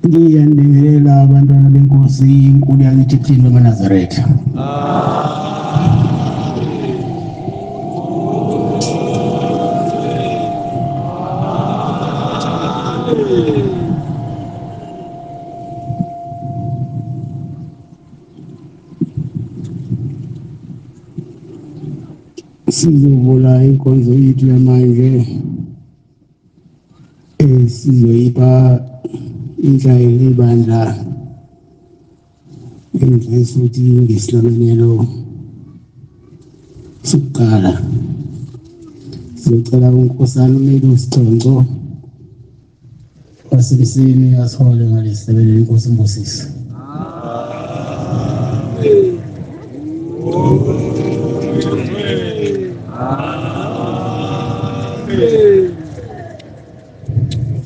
Ngiyanibingelela abantwana benkosi inkulu yakithi thina eManazaretha. Sizovula inkonzo yethu yamanje sizoyipa inhlayelo ibandla futhi ngesihlonelelo sokuqala. Siyocela uNkosana umele usichonco wasemsini asihole ngalesi sebele inkosi Mbusisi.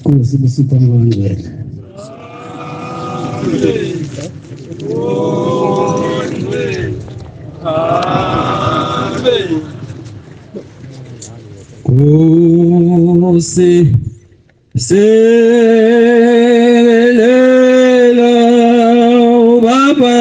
Nkosi busipha ngongcwele. Nkosi selela baba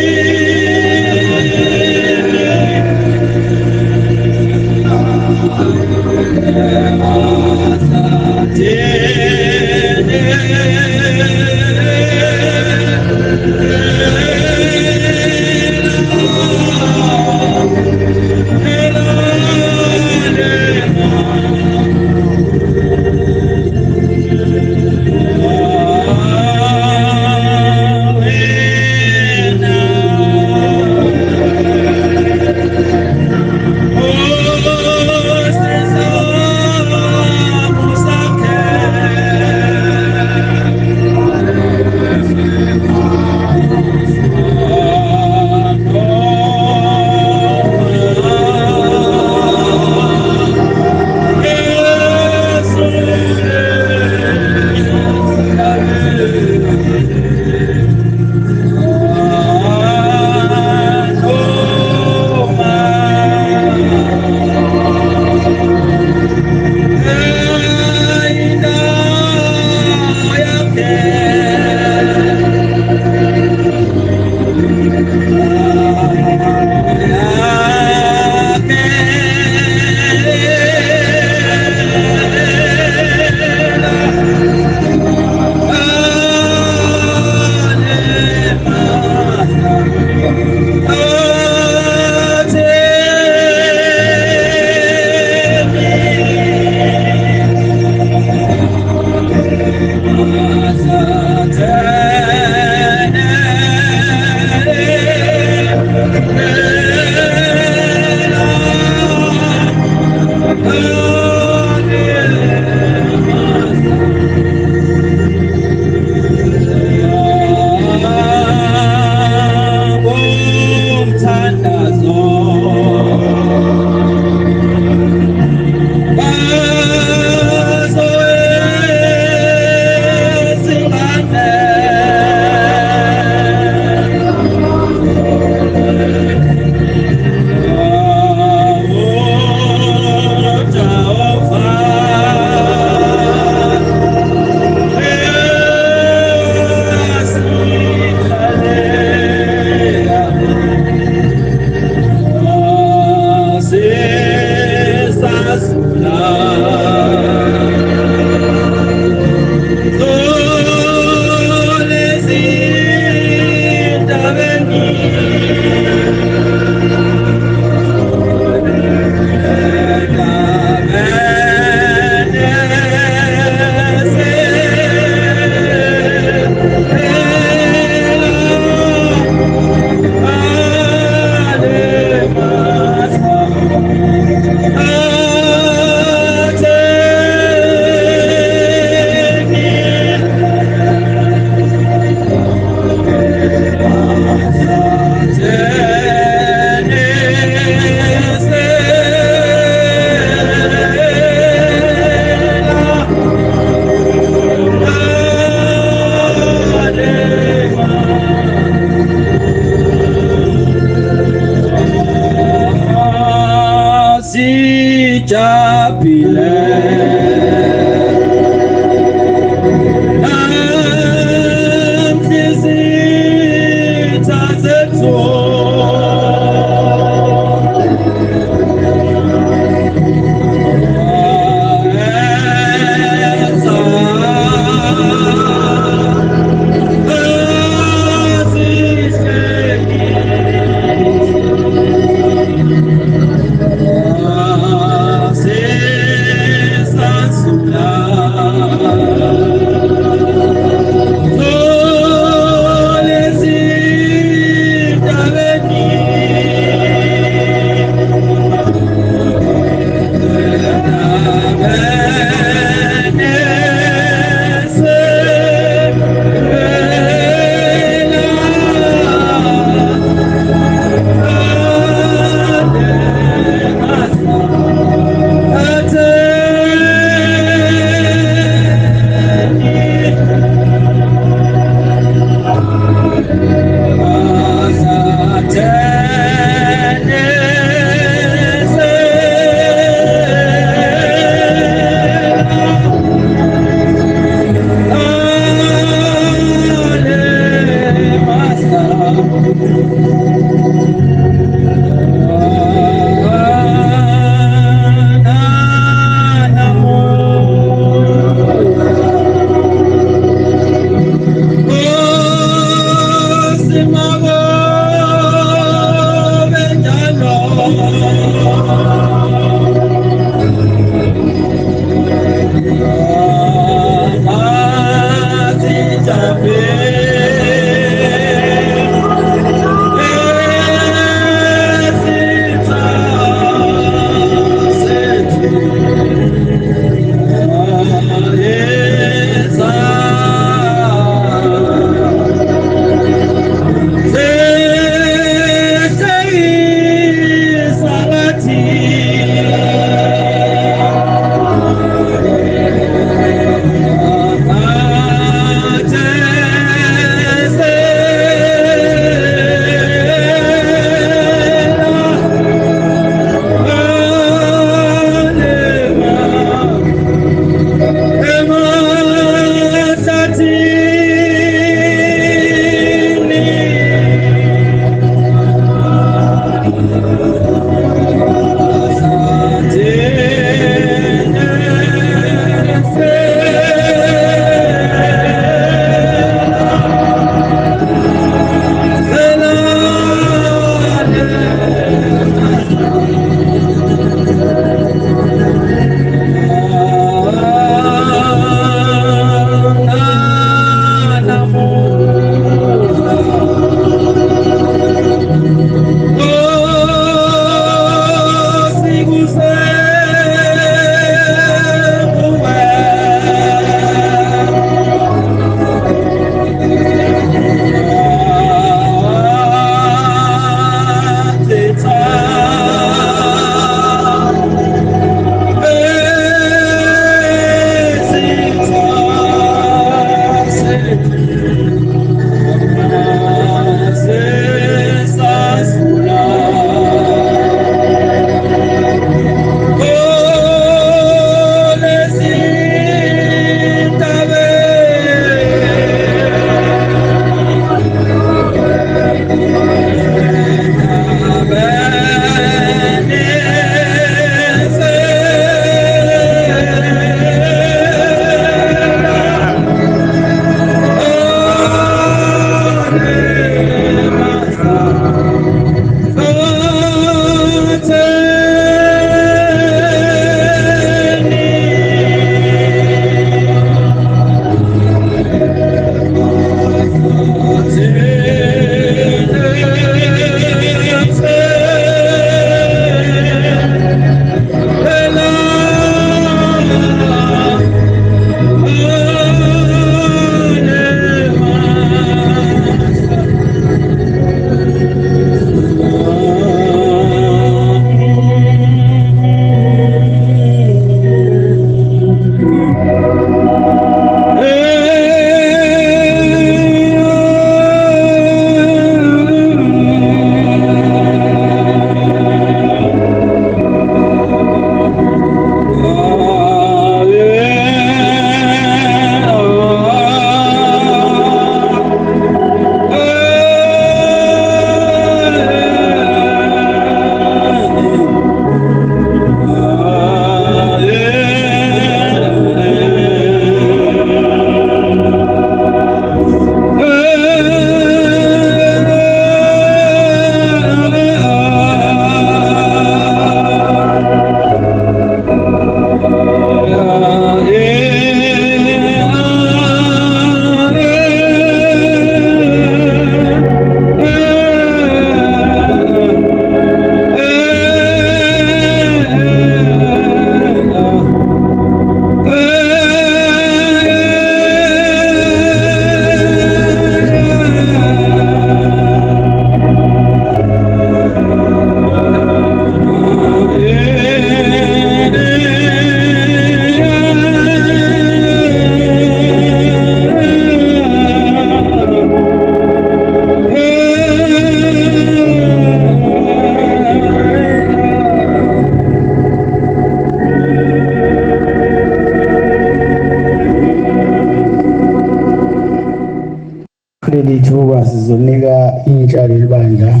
ithuba sizonika intsha lelibandla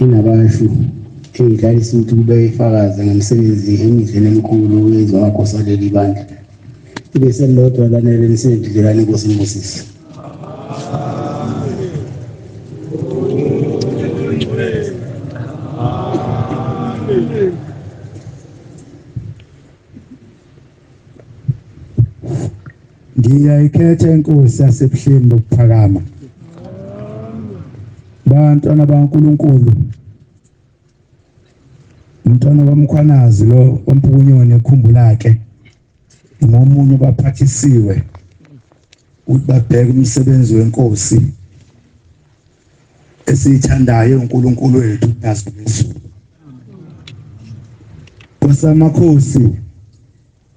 inabashu edlalisa ukuthi kube ifakaza ngomsebenzi emidleni emikhulu yenziwa amakhosana leli bandla. Ibe selilodwa lanele lisendlelani Nkosi Moses. Ngiyayikhetha inkosi yasebuhleni bokuphakama. Bantwana baNkulunkulu. Umntwana kaMkhwanazi lo ompukunyoni ekhumbula ke ngomunye baphathisiwe ukuthi babheke umsebenzi wenkosi esiyithandayo uNkulunkulu wethu yaziphezulu. Nkosi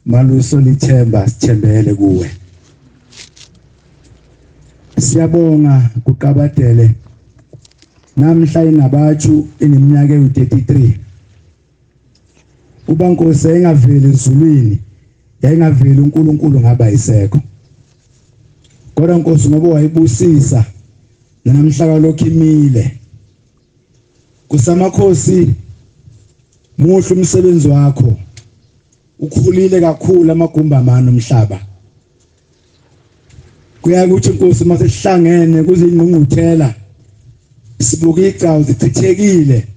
Maluso lithemba sithembele kuwe. Siyabonga kuqabadele namhla inabathu eneminyaka ewu33. Uba Nkosi engaveli ezulwini yayingaveli uNkulunkulu ngaba yisekho. Kodwa Nkosi ngoba wayibusisa namhla kalokhu imile. KuSamakhosi muhle umsebenzi wakho. Ukhulile kakhulu amagumba amano omhlaba. Kuyakuthi Nkosi mase sihlangene kuzingqungquthela sibuka igcawu zichithekile.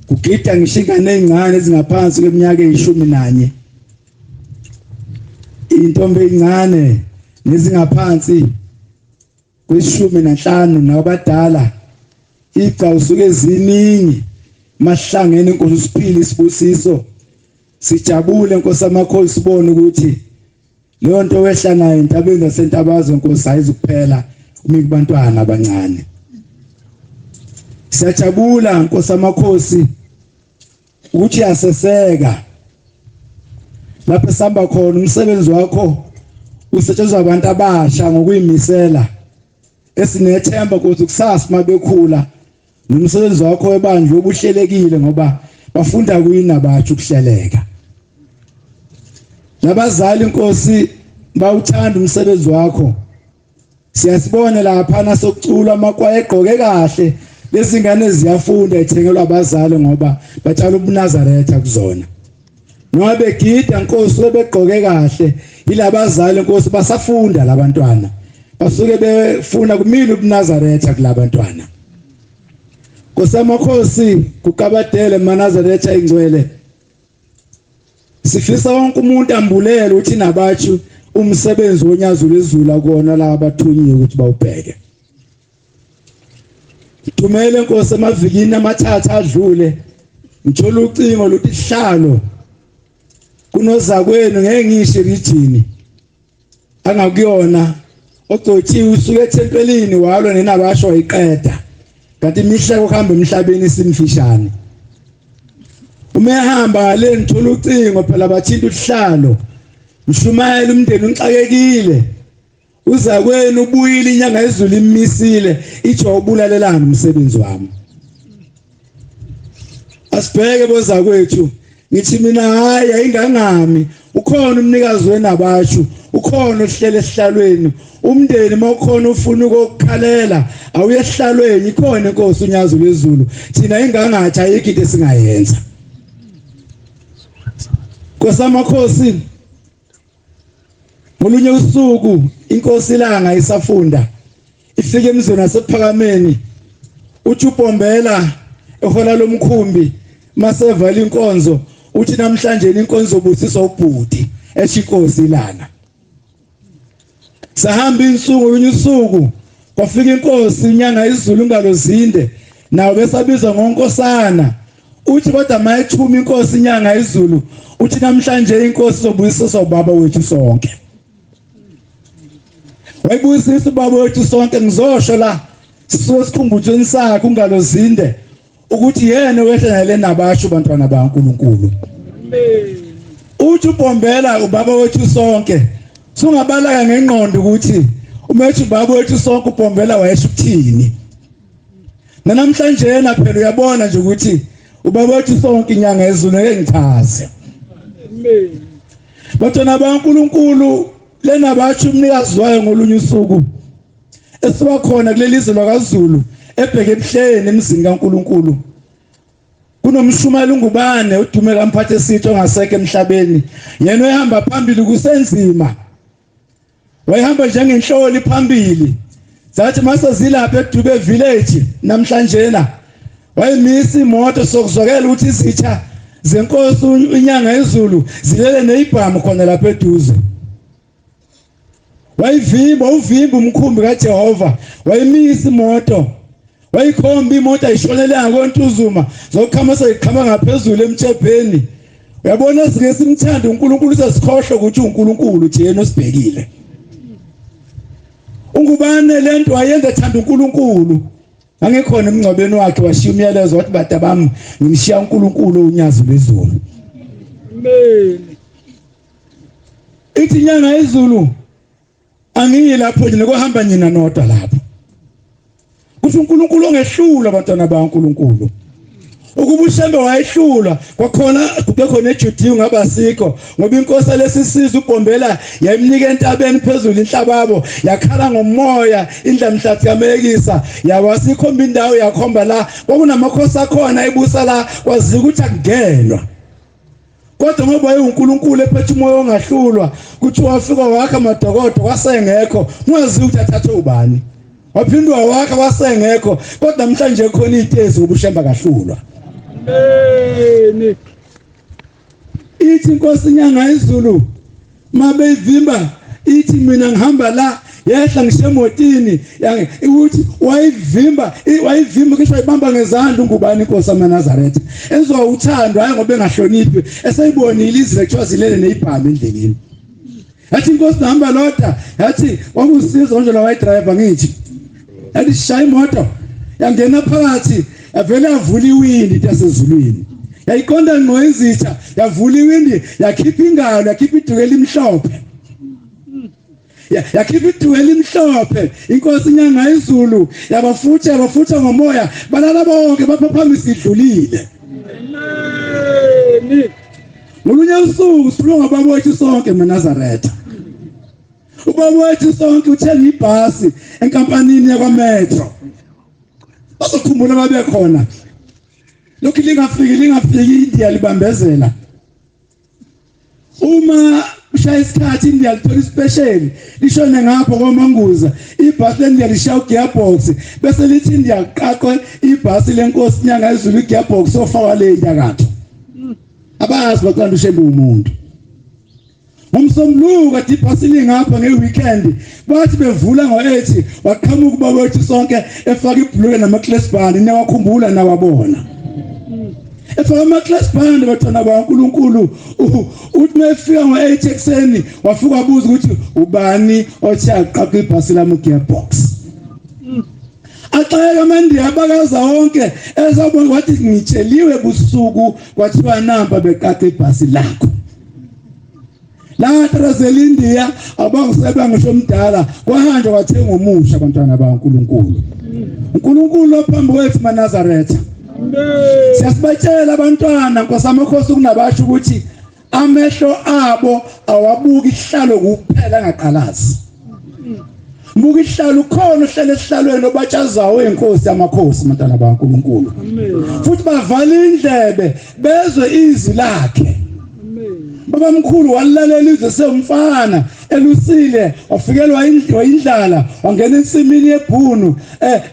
Kugida ngisho ingane ezincane ezingaphansi kweminyaka eyi11. Intombi ezincane nezingaphansi kwe15 nabadala igcawu suke ziningi masihlangene Nkosi siphile isibusiso. Sijabule Nkosi Amakhosi sibone ukuthi leyo nto wehla nayo entabeni yasentabazwe Nkosi ayizukuphela uma kubantwana abancane. Siyajabula Nkosi Amakhosi ukuthi yaseseka lapho sihamba khona umsebenzi wakho usetshenziswa abantu abasha ngokuyimisela esinethemba ukuthi kusasa mabekhula nomsebenzi wakho webandla obuhlelekile ngoba bafunda kuyini abathi ukuhleleka. Nabazali Nkosi bawuthanda umsebenzi wakho. Siyasibona lapha nasokucula amakwaya egqoke kahle lezi ngane ziyafunda ethengelwa abazali ngoba batshala ubuNazaretha kuzona. Noma begida Nkosi begqoke kahle ilabazali Nkosi basafunda labantwana. Basuke befuna kumile ubuNazaretha kulabantwana. Nkosi Amakhosi kuqabadele maNazaretha ingcwele. Sifisa wonke umuntu ambulele uthi nabathu umsebenzi wonyazo lezulu akona la abathunyiwe ukuthi bawubheke. Thumele Nkosi emavikini amathatha adlule ngithola ucingo luthi sihlalo kunozakwenu ngeke ngisho region angakuyona ogcotshiwe usuke ethempelini walwa nenabasho wayiqeda kanti imihla ukuhamba emhlabeni isimfishane. Uma ehamba ngale ngithola ucingo phela bathinta uhlalo mshumayela umndeni unxakekile uzakwenu ubuyile inyanga yezulu imisile ithi ubulalelana umsebenzi wami. Asibheke bozakwethu ngithi mina hayi ayingangami ukhona umnikazi wenabashu ukhona ohlele esihlalweni umndeni mawukhona ufuna ukukhalela awuye esihlalweni ikhona inkosi unyazo lezulu thina ingangathi ayikho into esingayenza. Nkosi Amakhosi ngolunye usuku inkosi ilanga isafunda ifike emzweni wasephakameni uthi uBombela ehola lomkhumbi masevala INkonzo uthi namhlanje INkonzo busiswa ubhudi eshinkosi ilanga. Sahamba insuku unyusuku kwafika inkosi inyanga izulu ngalo zinde nawe besabizwa ngoNkosana uthi kodwa mayethuma inkosi inyanga izulu uthi namhlanje inkosi izobuyiswa ubaba wethu sonke. Wayibuyisisa ubaba wethu sonke ngizosho la sisuke sikhumbuthweni sakhe ungalo zinde ukuthi yena wehlanele nabasho bantwana baNkulunkulu. Uthi uBombela ubaba wethu sonke sungabalaka ngengqondo ukuthi umethi ubaba wethu sonke uBombela wayesho ukuthini. Namhlanje yena phela uyabona nje ukuthi ubaba wethu sonke inyanga yezulu ngeke ngichaze. Bantwana baNkulunkulu lena bathi umnikazi wayo ngolunye usuku esiba khona kuleli izwe lakaZulu ebheke ebuhleni emzini kaNkuluNkulu. Kunomshumela ungubane udume kaMphathe isitho ongaseke emhlabeni. Yena ohamba phambili kusenzima. Wayehamba njengenhloli phambili. Zathi mase zilapha eDube village namhlanje na. Wayemisa imoto sokuzwakela ukuthi izitha zenkosi unyanga ezulu zilele neibhamu khona lapha eduze. Uvimba umkhumbi kaJehova. Wayemisa imoto. Wayikhomba imoto ayishonelanga koNtuzuma zokukhamasa iqhama ngaphezulu emtshebheni. Uyabona sike simthanda uNkulunkulu sesikhohlwe ukuthi uNkulunkulu nje yena osibhekile. Ungubane lento wayenza ethanda uNkulunkulu. Angekhona emncwabeni wakhe washiya umyalezo wathi bada bami ngimshiya uNkulunkulu unyazo lwezulu. Amen. Ithi nyanga izulu angiyi lapho nje nokuhamba nyina nodwa lapho. Kuthi uNkulunkulu ongehlula abantwana baNkulunkulu. Ukuba uShembe wayehlula kwakhona eJudiya ngabasikho ngoba inkosi lesisizwe uBombela yayimnika entabeni phezulu inhlababo yakhala ngomoya indlamhlathi kamekisa yawasikhomba indawo yakhomba la kwakunamakhosi akhona ebusa la kwazi ukuthi akungenwa. Kodwa ngoba uNkulunkulu ephethe umoya ongahlulwa kuthi wafika wakha amadokodo wasengekho ungazi ukuthi athathe ubani. Waphindwa wakha wasengekho kodwa namhlanje khona itezi ubuShembe kahlulwa. Amen. Ithi inkosi nyanga izulu mabeyivimba ithi mina ngihamba la yehla ngisemotini ukuthi wayivimba kisho ayibamba ngezandla ungubani inkosi amaNazaretha ezwa uthando hayi ngoba engahloniphi esayibonile izwe kuthiwa zilele neibhamu endleleni. Yathi inkosi nahamba loda yathi wakusiza nje la wayidriver ngithi yathi shaya imoto yangena phakathi yavela yavula iwindi yasezulwini yayiqonda ngqoizitha yavula iwindi yakhipha ingalo yakhipha idukela imhlophe yakhipha idukela imhlophe inkosi nyanga izulu yabafutha ngomoya balala bonke baphaphambisa idlulile. Amen. Ngolunye usuku sifuna ngababa wethu sonke eNazaretha. Ubaba wethu sonke uthenga ibhasi enkampanini yakwaMetro. Bazokhumbula babe khona. Lokhu lingafiki India libambezela. Uma ushaya isikhathi India lithola special lishone ngapho koManguza ibhasi leNdiya lishaya ugearbox bese lithi India qaqwe ibhasi lenkosi nyanga izulu ugearbox ofaka le nyakatho. Abazi baqanda uShembe umuntu. Umsombuluko ibhasi lingapha ngeweekend bathi bevula ngo8 waqhamuka ubaba wethu sonke efaka ibhuluke namaclass band newakhumbula nawabona. Efaka amaclass band bathona baNkulunkulu uthi mefika ngo8 ekseni wafuka abuza ukuthi ubani othi aqaqe ibhasi lami ugearbox. Axayeka amandiya abakaza wonke ezabona wathi ngitsheliwe busuku kwathiwa namba beqaqe ibhasi lakho. La trazela India abangiseba ngisho omdala kwahanje kwathenga umusha abantwana baNkulunkulu. uNkulunkulu ophambi kwethu eNazaretha. Amen. Siyasibatshela abantwana nkosamakhosi kunabasho ukuthi amehlo abo awabuki ihlalo kuphela ngaqalazi. Buka ihlalo khona uhlele esihlalweni obatshazayo enkosi yamakhosi abantwana baNkulunkulu. Amen. Futhi bavala indlebe bezwe izwi lakhe. Baba mkhulu walalela izwe semfana elusile wafikelwa indlala wangena ensimini yebhunu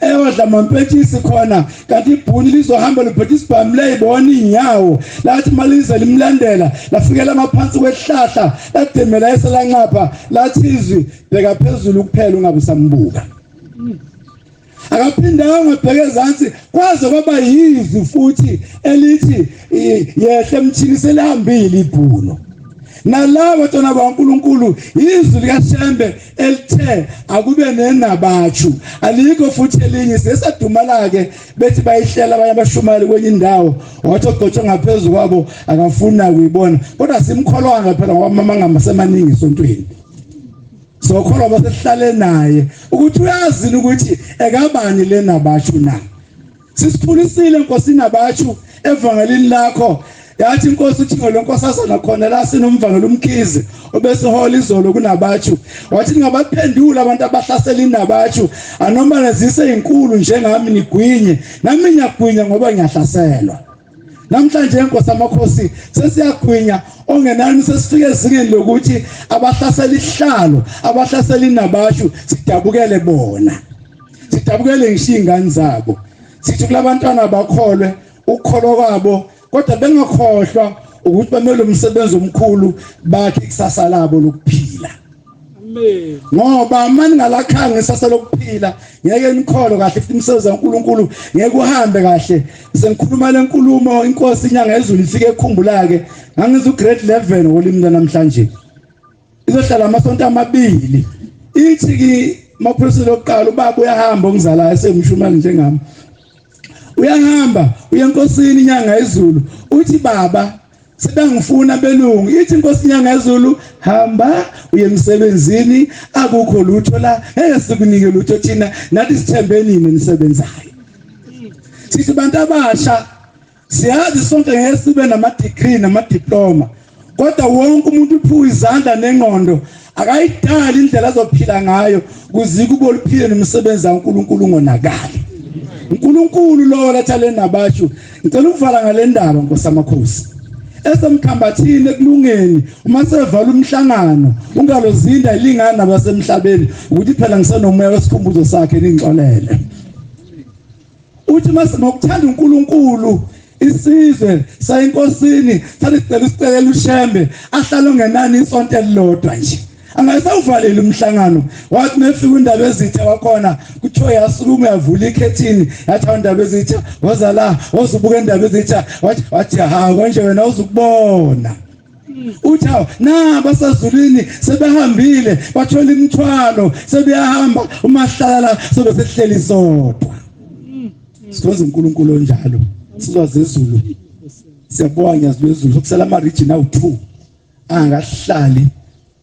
ewadla mampetshisi khona kanti ibhunu lizohamba liphethe isibhamu leyibona inyawo lathi malize limlandela lafikela amaphansi kwehlahla lademela eselanqapha lathi izwi bheka phezulu kuphela ungabe sambuka. Akaphinda ngabheke ezantsi kwaze kwaba yizwi futhi elithi yehle emthini selihambile ibhuno. Nalabo batona baNkulunkulu izwi likaShembe elithe akube nenabatshu alikho futhi elinye sesadumala ke bethi bayihlela abanye abashumali kwenye indawo wathi ogcotshwe ngaphezulu kwabo akafuna kuyibona kodwa simkholwanga phela ngoba mama ngasemaningi esontweni. Sokholwa basehlale naye ukuthi uyazini ukuthi ekabani lena batshu na. Sisiphulisile Nkosi nabatshu evangelini lakho yathi inkosi uthi ngolonkosazana khona la sinomvangelo umkhize obesihola izolo kunabatshu wathi ngabaphendula abantu abahlasela inabatshu anoma nezise inkulu njengami nigwinye nami ngiyagwinya ngoba ngiyahlaselwa namhlanje inkosi amakhosi sesiyagwinya ongenani sesifike ezingeni lokuthi abahlasela isihlalo abahlasela inabatshu sidabukele bona sidabukele ngisho ingane zabo sithi kulabantwana bakholwe ukukholo kwabo kodwa bengakhohlwa ukuthi bamele umsebenzi omkhulu bakhe ikusasa labo lokuphila amen ngoba manje ngalakhanga isasa lokuphila ngeke nikholo kahle futhi umsebenzi kaNkuluNkulu ngeke uhambe kahle sengikhuluma lenkulumo inkosi inyanga ezulu ifike ekhumbulake ngangiza ugrade 11 ngolimi namhlanje izohlala amasonto amabili ithi ki maphosilo lokuqala ubaba uyahamba ongizalayo esemshumani njengami uyahamba uyenkosini inyanga ezulu uthi baba sebengifuna belungu ithi inkosi inyanga ezulu hamba uye emsebenzini akukho lutho la ngeke sikunike lutho thina nathi sithembeni nenisebenzayo sithi bantu abasha siyazi sonke ngeke sibe nama degree nama diploma kodwa wonke umuntu uphuza izandla nengqondo akayidali indlela azophila ngayo kuze kube oluphile nomsebenzi kaNkuluNkulu ngonakala uNkulunkulu lo letha lenabatshu ngicela ukuvala ngale ndaba Nkosi amakhosi esemkhambathini ekulungeni uma sevala umhlangano ungalozinda ilingana nabasemhlabeni ukuthi phela ngisenomoya wesikhumbuzo sakhe ningixolele uthi mase ngokuthanda uNkulunkulu isizwe sayinkosini sathi sicela isicela ushembe ahlala ongenani isonto elilodwa nje angasawuvalela umhlangano wathi mefika indaba ezitha wakhona kuthiwa yasukuma yavula ikhethini yathi indaba ezitha waza la wazubuka indaba ezitha wathi ha konje wena uzukubona uthi na basazulwini sebehambile bathola imithwalo sebeyahamba umahlala sobe sehleli sodwa sikhonza uNkulunkulu onjalo sizwaze izulu siyabonga izulu sokusela ama region awu2 angahlali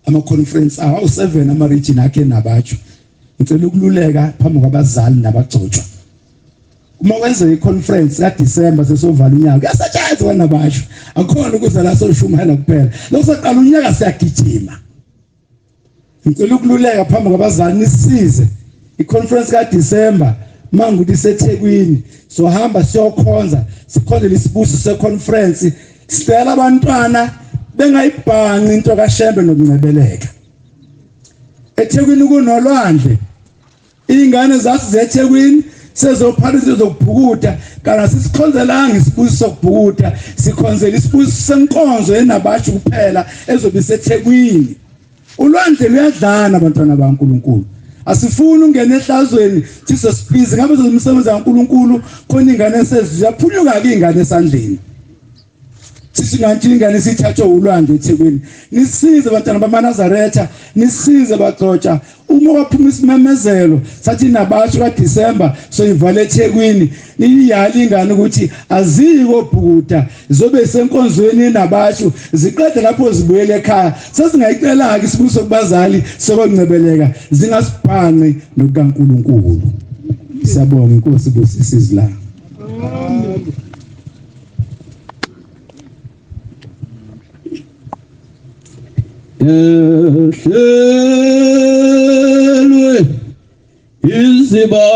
ama conference awu7 ama region akhe nabatsho ngicela ukululeka phambi kwabazali nabagcotshwa uma wenza iconference ka December sesovala unyaka kuyasetshenzwa nabatsho akukhona ukuze la soshumayela kuphela lokusaqala unyaka siyagijima ngicela ukululeka phambi kwabazali nisize iconference ka December manguthi seThekwini sohamba siyokhonza sikhonzele isibuso seconference sicela abantwana bengayibhanqi into kaShembe nokungcebeleka eThekwini kunolwandle ingane zathi zeThekwini sezophatha zokubhukuda kana sisikhonzelanga isibuso sokubhukuda sikhonzela isibuso senkonzo enabatshu kuphela ezobe seThekwini ulwandle luyadlana abantwana baNkuluNkulu asifuni ungena ehlazweni thise sibhizi ngabe umsebenzi kaNkuluNkulu khona ingane seziyaphunyuka ke ingane esandleni sisingathi ingane sithathwe ulwandle eThekwini nisize abantwana bamaNazaretha nisize bagcotsha uma waphuma isimemezelo sathi nabatsho ka December soyivala eThekwini niyali ingane ukuthi aziko bhukuda zobe senkonzweni nabatsho ziqede lapho zibuyele ekhaya sesingayicela ke isibuso kubazali sokungcebeleka zingasibhanqi nokuNkulunkulu siyabonga inkosi busisizi la Ehlelwe izibapho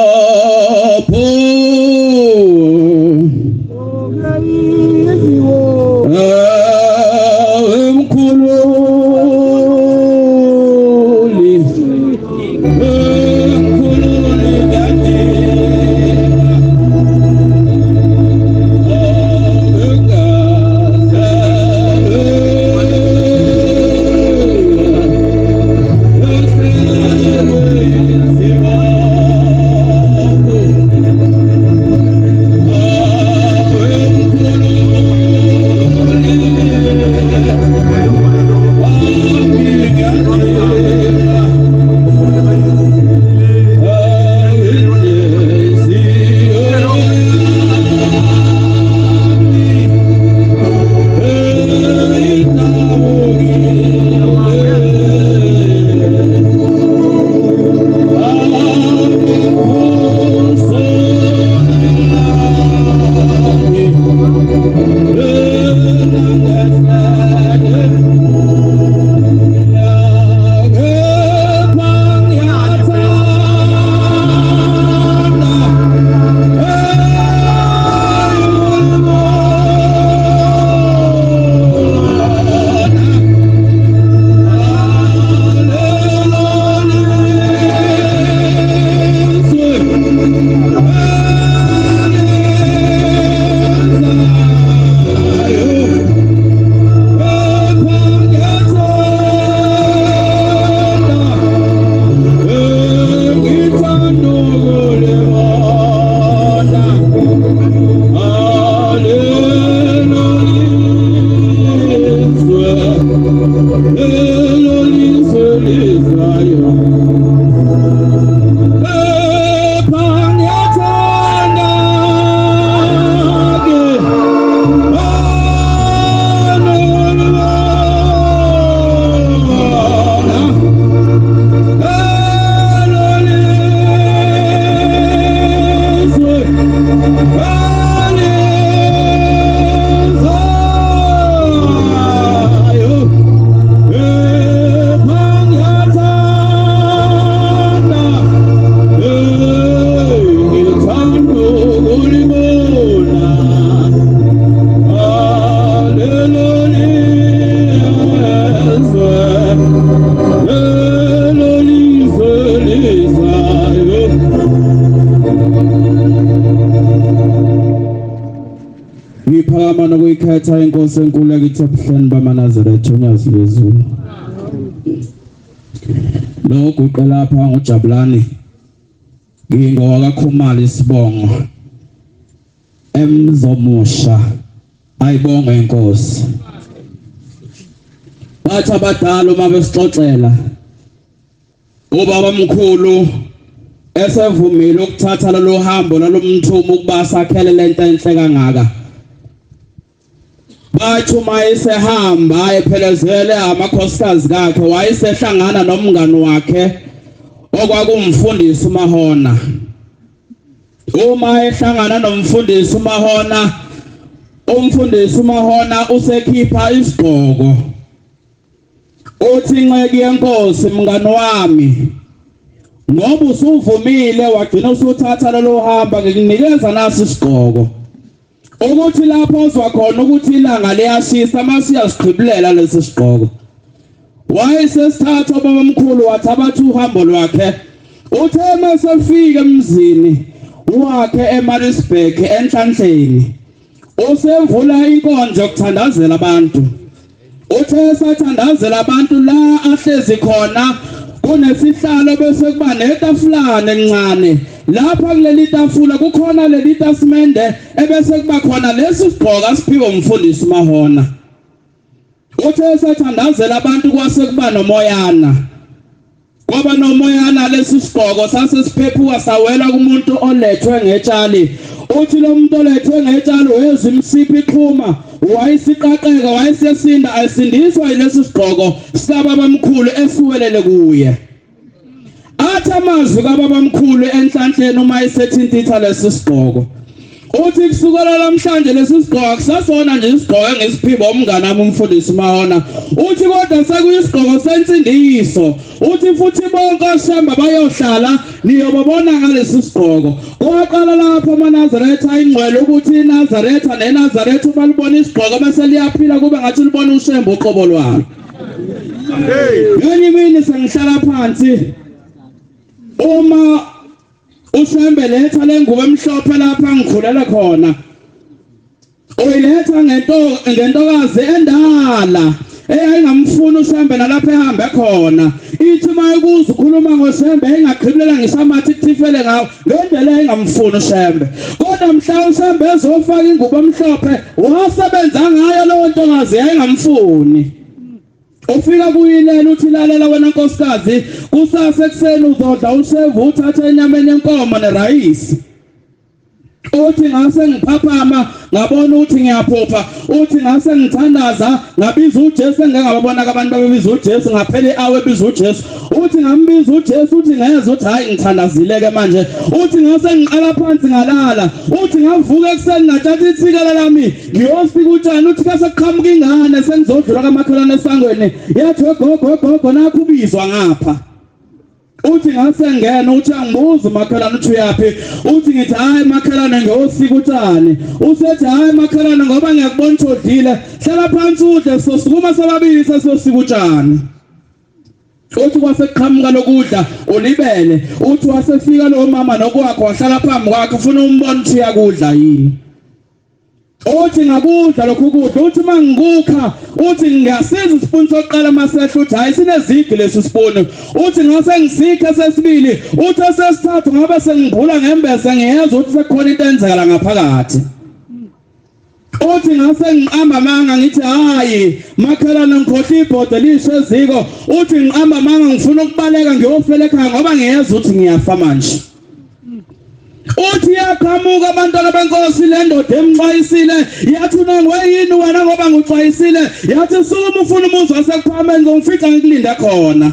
Ngiphakama nokuyikhetha inkosi enkulu yakithi ebuhleni bamaNazaretha uNyazi lwezulu. Lo guqa lapha nguJabulani. NgingowakaKhumalo isibongo. Emzomusha ayibonga inkosi. Bathi abadala uma besixoxela ubaba omkhulu esevumile ukuthatha lo hambo nalomthumo ukuba sakhele lento enhle kangaka. Bathi uma esehamba ephelezele amakhosikazi akhe wayesehlangana nomngani wakhe okwakumfundisi uMahona. Uma ehlangana nomfundisi uMahona, umfundisi uMahona usekhipha isigqoko. Uthi inceku yenkosi mngani wami, ngoba usuvumile wagcina usuthatha lo hamba ngikunikeza nasi isigqoko. Ukuthi lapho uzwa khona ukuthi ilanga liyashisa masiyasiqhibulela lesi sigqoko. Wayesesithatha ubaba omkhulu wathabatha uhambo lwakhe. Uthe masefika emzini wakhe eMaritzburg enhlanhleni. Usevula inkonzo yokuthandazela abantu. Uthe sathandazela abantu la ahlezi khona kunesihlalo bese kuba netafulane encane. Lapha kuleli tafula kukhona leli tasimende ebese kuba khona lesi sigqoko asiphiwe umfundisi uMahona. Uthe sathandazela abantu kwase kuba nomoyana. Kwaba nomoyana lesi sigqoko sasesiphephuka sawela kumuntu olethwe ngetshali. Uthi lo muntu olethwe ngetshali wezwa imsiphi iqhuma, wayesiqaqeka wayesesinda ayisindiswa yilesi sigqoko sababa omkhulu esiwelele kuye. Athi amazwi kababa omkhulu enhlanhleni uma esethinthitha lesi sigqoko. Uthi kusukela namhlanje lesi sigqoko akusasona nje isigqoko engisiphiwe umngane wami umfundisi uMahona. Uthi kodwa sekuyisigqoko sensindiso. Uthi futhi bonke osihamba bayohlala niyobabona ngalesi sigqoko. Kwaqala lapho amaNazaretha ingcwele ukuthi iNazaretha neNazaretha uma libona isigqoko bese liyaphila kube ngathi libona ushembe uqobo lwalo. Ngenye imini sengihlala phansi uma ushembe letha lengubo emhlophe lapha ngikhulela khona. Uyiletha ngentokazi endala eyayingamfuna ushembe nalapha ehambe khona. Ithi mayekuza ukhuluma ngoshembe engaqhibulela ngisamathi kuthifele ngawo ngendlela engamfuna ushembe. Kodwa mhla ushembe ezofaka ingubo emhlophe wasebenza ngayo lo ntokazi yayingamfuni. Ufika kuyilela uthi lalela wena nkosikazi kusasa ekseni uzodla ushevu uthathe enyameni yenkomo nerayisi. Uthi ngase ngiphaphama ngabona ukuthi ngiyaphupha. Uthi ngase ngithandaza ngabiza uJesu engengababona abantu babebiza uJesu ngaphela awe biza uJesu. Uthi ngambiza uJesu uthi ngeze uthi hayi ngithandazileke manje. Uthi ngase ngiqala phansi ngalala. Uthi ngavuka ekseni ngathatha ithikela lami ngiyofika utshani uthi kase kuqhamuka ingane sengizodlula kamakhelwane esangweni. Yathi gogo nakho ubizwa ngapha. Uthi ngase ngena uthi angibuza umakhelwane uthi uyapi. Uthi ngithi hayi makhelwane ngiyofika utshani. Usethi hayi makhelwane ngoba ngiyakubona ukuthi udlile hlala phansi udle sosukuma sababili sesiyofika utshani. Uthi kwasekuqhamuka lokudla ulibele. Uthi wasefika lo mama nokwakho wahlala phambi kwakhe ufuna umbona ukuthi uyakudla yini. Uthi ngakudla lokhu kudla. Uthi mangikukha uthi ngiyasiza isipuni sokuqala masehla uthi hayi sinezigi lesi sipuni. Uthi ngase ngisikhe sesibili. Uthi sesithathu ngabe sengibhula ngembese ngiyeza ukuthi sekukhona into enzeka la ngaphakathi. uthi ngase ngiqamba manga ngithi hayi makhelana ngikhohle ibhodo lisho eziko uthi ngiqamba manga ngifuna ukubaleka ngiyofela ekhaya ngoba ngiyeza ukuthi ngiyafa manje uthi yaqhamuka abantwana benkosi le ndoda emxwayisile yathi nangweyini wena ngoba ngixwayisile yathi sukuma ufuna umuzi wasekuphakameni ngomfica ngikulinda khona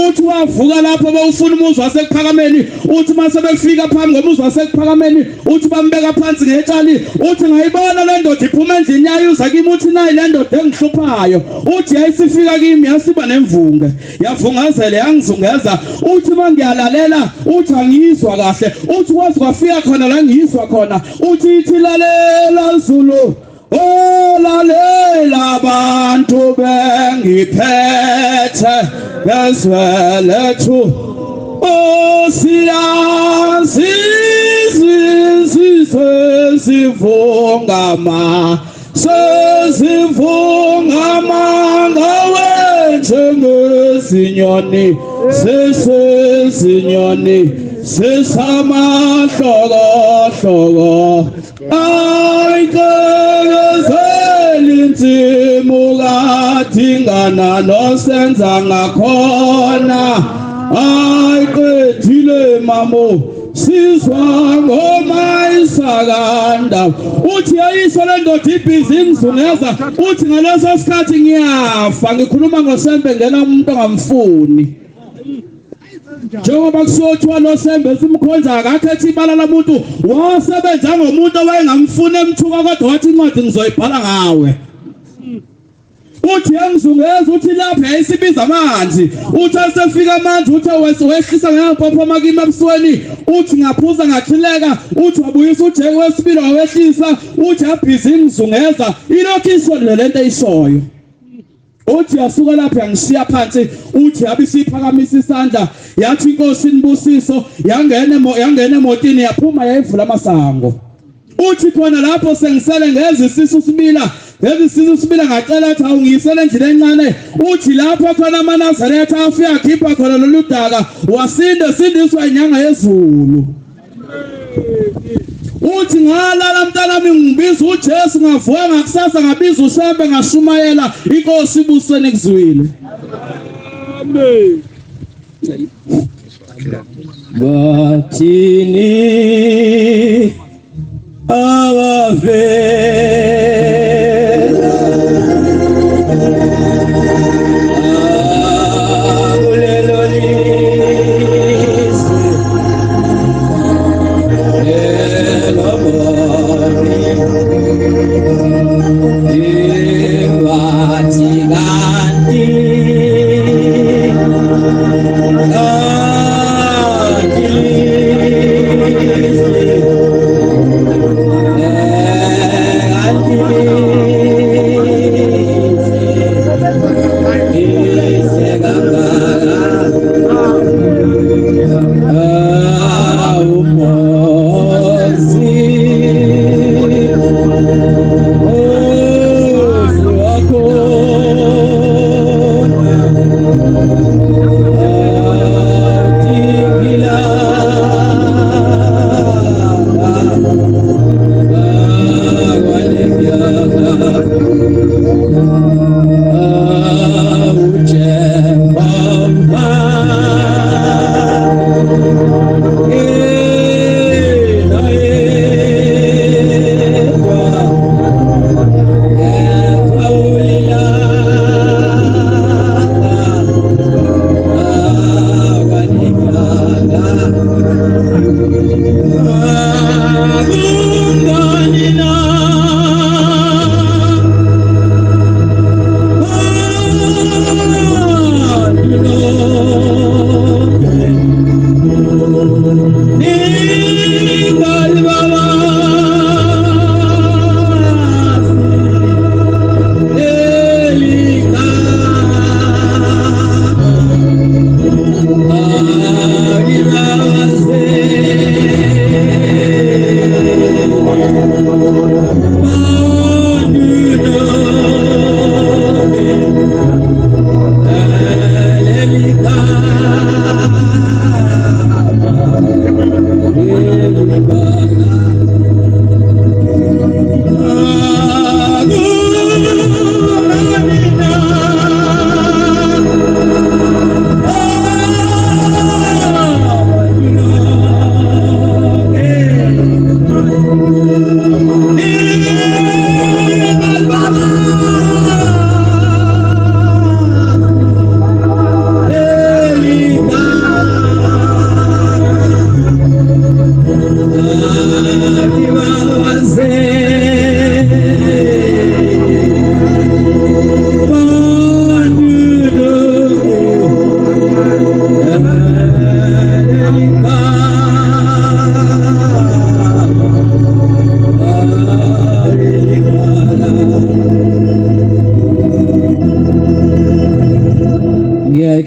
uthi wavuka lapho bawufuna umuzi wasekuphakameni uthi mase befika phambi ngomuzi wasekuphakameni uthi bambeka phansi ngetshali uthi ngayibona le ndoda iphuma endlini yayo uza kimi uthi nayi le ndoda engihluphayo uthi yayisifika kimi yasiba nemvunge yavungazela yangizungeza uthi mangiyalalela uthi angiyizwa kahle uthi kwazi kwafika khona la ngiyizwa khona uthi ithi lalela Zulu lalela abantu bengiphethe bezwelethu siyazi sivungama sezivungama ngawe njengezinyoni sesezinyoni sesamahloko ayikezelintimo kathingana nosenza ngakhona ayiqedile mamo sizwa ngoma isakanda uthi yayisho le ndoda ibhizi ngizungeza uthi ngaleso sikhathi ngiyafa ngikhuluma ngosembe ngena umuntu ongamfuni njengoba kusothiwa lo sembe simkhonza akakhethi ibala lamuntu wasebenza ngomuntu owayengamfuna emthuka kodwa wathi incwadi ngizoyibhala ngawe uthi yangizungeza uthi lapha yayisibiza amanzi uthi asefika amanzi uthi wehlisa ngempopho makimi ebusweni uthi ngaphuza ngakhileka uthi wabuyisa ujeke wesibili wawehlisa uthi abhizi ngizungeza ilokhu isho lento eyishoyo uthi yasuka lapha yangishiya phansi uthi yabisiphakamisa isandla yathi inkosi nibusiso yangena emotini yaphuma yayivula amasango uthi khona lapho sengisele ngeze isisu sibila ngacela athi awungiyisele endlini encane uthi lapho khona amaNazaretha afika khipha khona lolu daka sindiswa inyanga yezulu uthi ngalala mntanami ngibiza uJesu ngavuka ngakusasa ngabiza uSembe ngashumayela inkosi ibusweni kuzwile amen bathini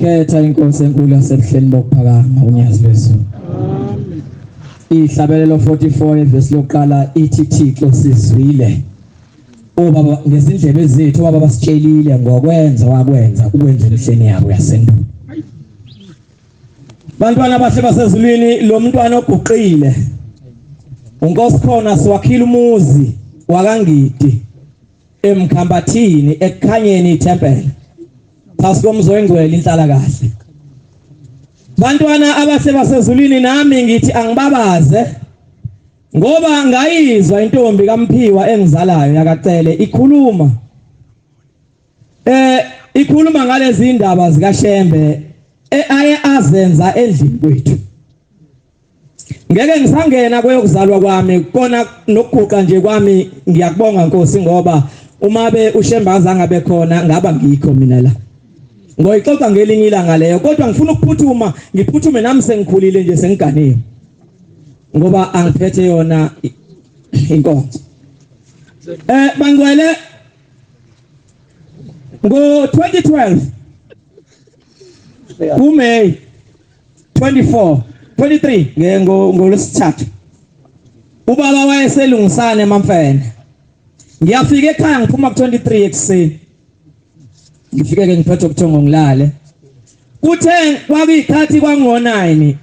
ngiyayikhetha inkosi enkulu yasebuhleni bokuphakama unyazi lwezulu. Ihlabelelo 44 verse lokuqala ithi Thixo sizwile. Baba ngezindlebe zethu baba basitshelile ngokwenza wakwenza ukwenza emhleni yabo yasendulo. Bantwana bahle basezulwini lo mntwana oguqile. Unkosi khona siwakhila umuzi wakangidi emkhambathini ekukhanyeni iTempele. Phasi komzo engcwele inhlala kahle. Bantwana abahle basezulwini nami ngithi angibabaze ngoba ngayizwa intombi kaMphiwa engizalayo yakacele ikhuluma ngalezi indaba zikaShembe aye azenza endlini kwethu. Ngeke ngisangena kweyokuzalwa kwami kona nokuguqa nje kwami ngiyakubonga Nkosi ngoba uma uShembe azangabe khona ngaba ngikho mina la. Ngoyixoxa ngelinye ilanga leyo kodwa ngifuna ukuphutuma ngiphuthume nami sengikhulile nje sengiganiwe. Ngoba angiphethe yona inkonzo. Bangcwele ngo 2012 kuMay 23 ngolesithathu ubaba wayeselungisana eMamfene. Ngiyafika ekhaya ngiphuma ku23 ekseni. Ngifike ke ngiphethe ubuthongo ngilale. Kuthe kwakuyikhathi kwango9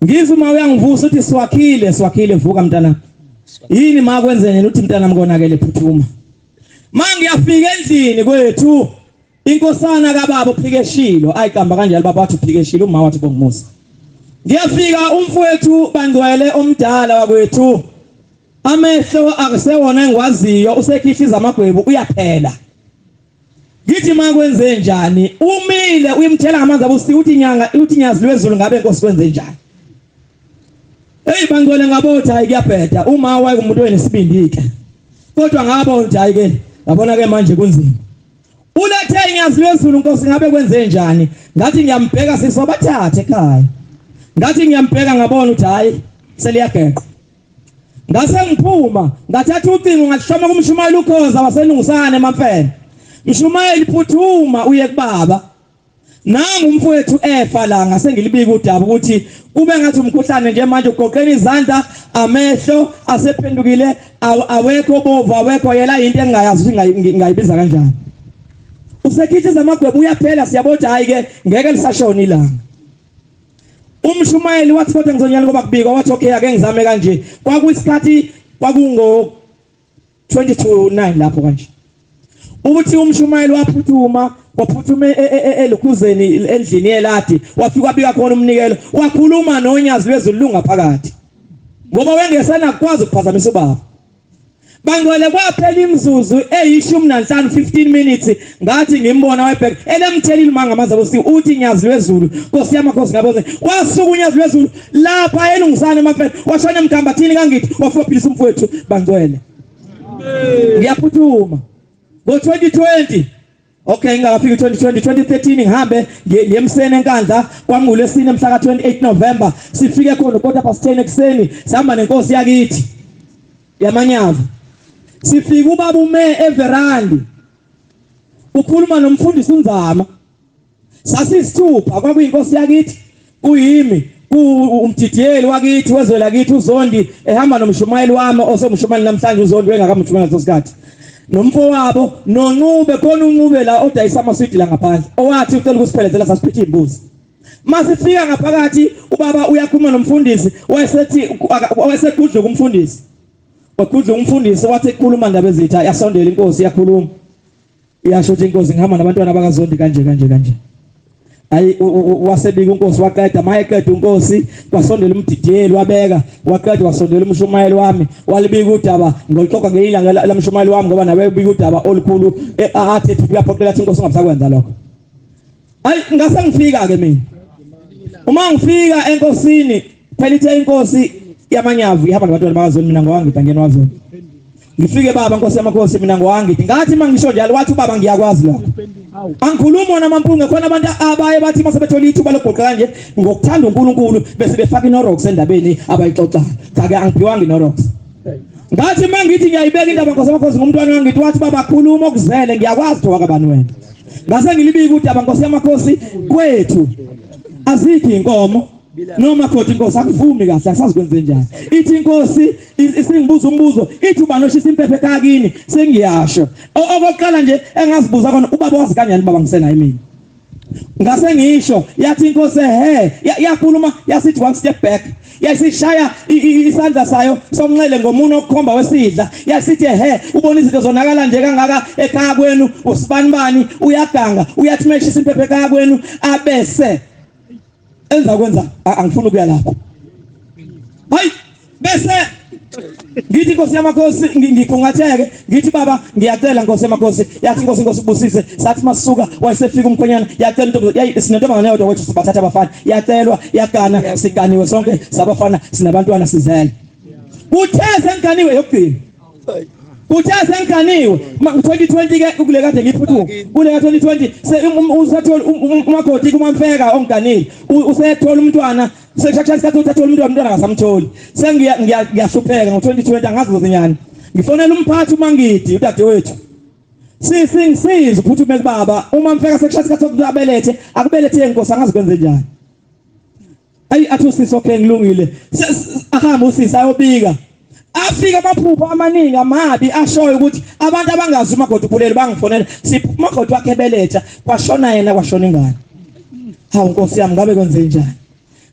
ngizuma uyangivusa uthi siwakhile vuka mntana. Yini makwenzenye uthi mntana mkonakele phuthuma. Mangiyafika endlini kwethu inkosana kaBaba uphikeshilo ayiqamba kanjalo baba wathi uphikeshilo uma wathi bongimusa. Ngiyafika umfowethu Bangcwele omdala wakwethu amehlo akusewona engwaziyo usekhihliza amagwebu uyaphela. Ngithi makwenze njani umile uyimthela ngamanzi abusi uthi nyazi lwezulu ngabe Nkosi kwenze njani. Hey Bangcwele ngabotha hayi kuyabheda uma waye kumuntu wenesibindike. Kodwa ngabona ukuthi hayi ke yabona ke manje kunzima. Ulethe inyazi lwezulu Nkosi ngabe kwenze njani. Ngathi ngiyambheka sisobathathe ekhaya. Ngathi ngiyambheka ngabona ukuthi hayi seliyageqa. Ngase ngiphuma ngathatha ucingo ngashoma kumshumayeli ukhoza waselungisana eMamfene. Mshumayeli phuthuma uye kuBaba. Nangu umfowethu efa la ngase ngilibika udaba ukuthi kube ngathi umkhuhlane nje manje ugoqela izandla amehlo asephendukile awekho bovu awekho yela into engayazi ukuthi ngayibiza kanjani. Usekhithiza amagwebu uyaphela siyabotha hayi ke ngeke lisashona ilanga. Umshumayeli wathi kodwa ngizonyala ngoba kubika wathi okay ake ngizame kanje. Kwakuyisikhathi kwakungo 22:09 lapho kanje. Uthi umshumayeli waphuthuma elukhuzeni endlini yeladi wafika bika khona umnikelo wakhuluma nonyazi lwezulu lungaphakathi. Ngoba wengesana ukwazi ukuphazamisa ubaba. Bangcwele kwaphela imizuzu eyi15 15 minutes ngathi ngimbona wayebheka elemthelile mangamanzi abusi uthi nyazi lwezulu Nkosi yamakhosi ngaboze wasuka unyazi lwezulu lapha elungisana eMamfene washona emkhambathini kangithi wafophilisa umfowethu Bangcwele. Ngiyaphuthuma ngo 2020 okay ngakafika 2013 ngihambe ngemsene enkandla kwangulesine mhla ka28 November sifike khona 10:15 ekseni sihamba nenkosi yakithi yamanyavu. Sifika ubaba ume everandi ukhuluma nomfundisi uNzama. Sasisithupha kwakuyinkosi yakithi kuyimi umdidiyeli wakithi wezwe lakithi uZondi ehamba nomshumayeli wami osomshumayeli namhlanje uZondi wengakamshumayeli sosikhathi. Nomfowabo noNcube khona uNcube la odayisa amaswidi la ngaphandle owathi ucela ukusiphelezela sasiphethe imbuzi. Masifika ngaphakathi ubaba uyakhuluma nomfundisi wayesekudla kumfundisi. Wakudla umfundisi wathi ekhuluma indaba ezitha yasondela inkosi yakhuluma. Iyasho ukuthi inkosi ngihamba nabantwana bakaZondi kanje. Hayi wasebika inkosi waqeda mayeqeda inkosi wasondela umdidiyeli wabeka waqeda wasondela umshumayeli wami walibika udaba ngolixoxa ngelanga lamshumayeli wami ngoba nawe ubika udaba olukhulu athi kuyaphoqela ukuthi inkosi ungasakwenza lokho. Hayi ngase ngifika ke mina uma ngifika enkosini phela inkosi yamanyavu ihamba nabantwana bakaZondi mina ngowangithi angena waZondi. Ngifike baba Nkosi yamakhosi mina ngowangithi ngathi mangisho njalo wathi ubaba ngiyakwazi lokho. Angikhuluma wona mampunge khona abantu abaye bathi masebethola ithuba lokugoqa kanje ngokuthanda uNkulunkulu bese befaka iNorox endabeni abayixoxayo. Cha ke angiphiwanga iNorox. Ngathi mangithi ngiyayibeka indaba Nkosi yamakhosi ngumntwana wangithi wathi baba khuluma okuzele ngiyakwazi thoka kabani wena. ngase ngilibika ukuthi abankosi yamakhosi kwethu azikho inkomo noma khona inkosi akuvumi kahle asazi kwenze njani ithi inkosi isingibuza umbuzo ithi uba noshisa impepho ekhaya kini sengiyasho okokuqala nje engazibuza khona ubaba wazi kanjani baba ngisenayo mina ngase ngisho yathi inkosi yakhuluma yasithi one step back yasishaya isandla sayo somnxele ngomuno okukhomba wesidla yasithi ubona izinto zonakala nje kangaka ekhaya kwenu usibanibani uyaganga uyathimeshisa impepho ekhaya kwenu abese enza kwenza angifuni ukuya lapho hayi bese ngithi inkosi yamakhosi ngikhungatheke ngithi baba ngiyacela inkosi yamakhosi yathi inkosi ubusise sathi masisuka wayesefika umkhonyana yacela into sinentombazane yodwa wethu sibathatha abafana yacelwa yagana siganiwe sonke sabafana sinabantwana sizele kutheze enganiwe yokugcina kutheze enganiwe 2020 ke kule kade ngiphuthuka kule ka 2020 usathola umakoti kumamfeka onganile usethola umntwana sekushaya isikhathi uthathola umntwana akasamtholi sengiyahlupheka ngo2020 angazi ngozinyana ngifonela umphathi uMangidi udadewethu singisiza uphuthume kubaba uma mfeka sekushaya isikhathi sokubelethe akubelethe inkosi angazi kwenze njani ayi athi usisi okay ngilungile ahamba usisi ayobika afika amaphupho amaningi amabi ashoyo ukuthi abantu abangazi umakoti uphulele bangifonela umakoti wakhe ebeletha kwashona yena kwashona ingane hawu nkosi yami ngabe kwenze njani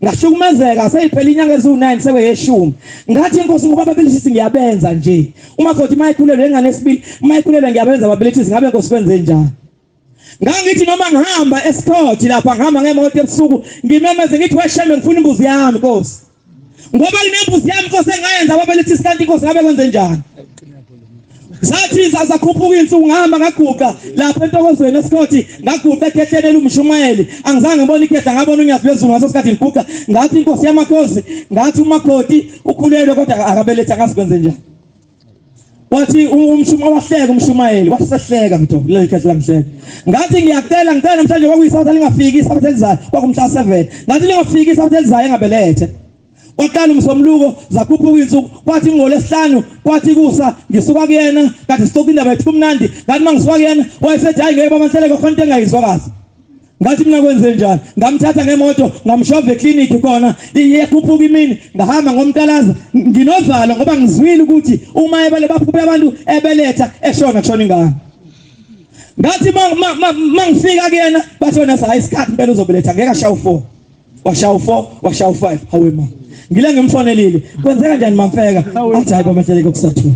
ngahlukumezeka seyiphela inyanga ezu9 sekuyeshumi ngathi inkosi ngoba babelethisi ngiyabenza nje umakoti mayikhulelwe engane esibili mayikhulelwe ngiyabenza babelethisi ngabe inkosi kwenze njani ngangithi noma ngihamba esikhothi lapha ngihamba ngemoto ebusuku ngimemeze ngithi weshembe ngifuna imbuzi yami nkosi ngoba inembuzi yami inkosi engayenza babelethisi kanti inkosi ngabe kwenze njani zathi zakhuphuka insuku ngihamba ngaguqa lapha entokozweni esikhothi ngaguqa ekhethelele umshumayeli angizange ngibone ikhetha ngabona unyathi lwezulu ngaso sikhathi ngiguqa ngathi inkosi yamakhosi ngathi umakoti ukhulelwe kodwa akabeletha ngasikwenze njani wathi wahleka umshumayeli wasehleka mntu leli khetha lamhleka ngathi ngiyacela namhlanje kwakuyisawuthi lingafiki isawuthi elizayo kwakumhla 7 ngathi lingafiki isawuthi elizayo engabelethe Kwaqala umsomluko zakhuphuka insuku kwathi ngolesihlanu kwathi kusa ngisuka kuyena kade sitoka indaba ethu kumnandi ngathi mangisuka kuyena wayesethi hayi ngeke bamanseleke khona into engayizwa kahle ngathi mina kwenze njani ngamthatha ngemoto ngamshova eclinic khona iyakhuphuka imini ngahamba ngomntalaza nginovalo ngoba ngizwile ukuthi uma ebale baphuphe abantu ebeletha eshona kushona ingane ngathi mangifika kuyena bathona hayi isikhathi impela uzobeletha ngeke ashawu 4 washawu 5 hawe ma ngile ngemfonelile kwenzeka njani mamfeka athi hayi bamahleleke kusathula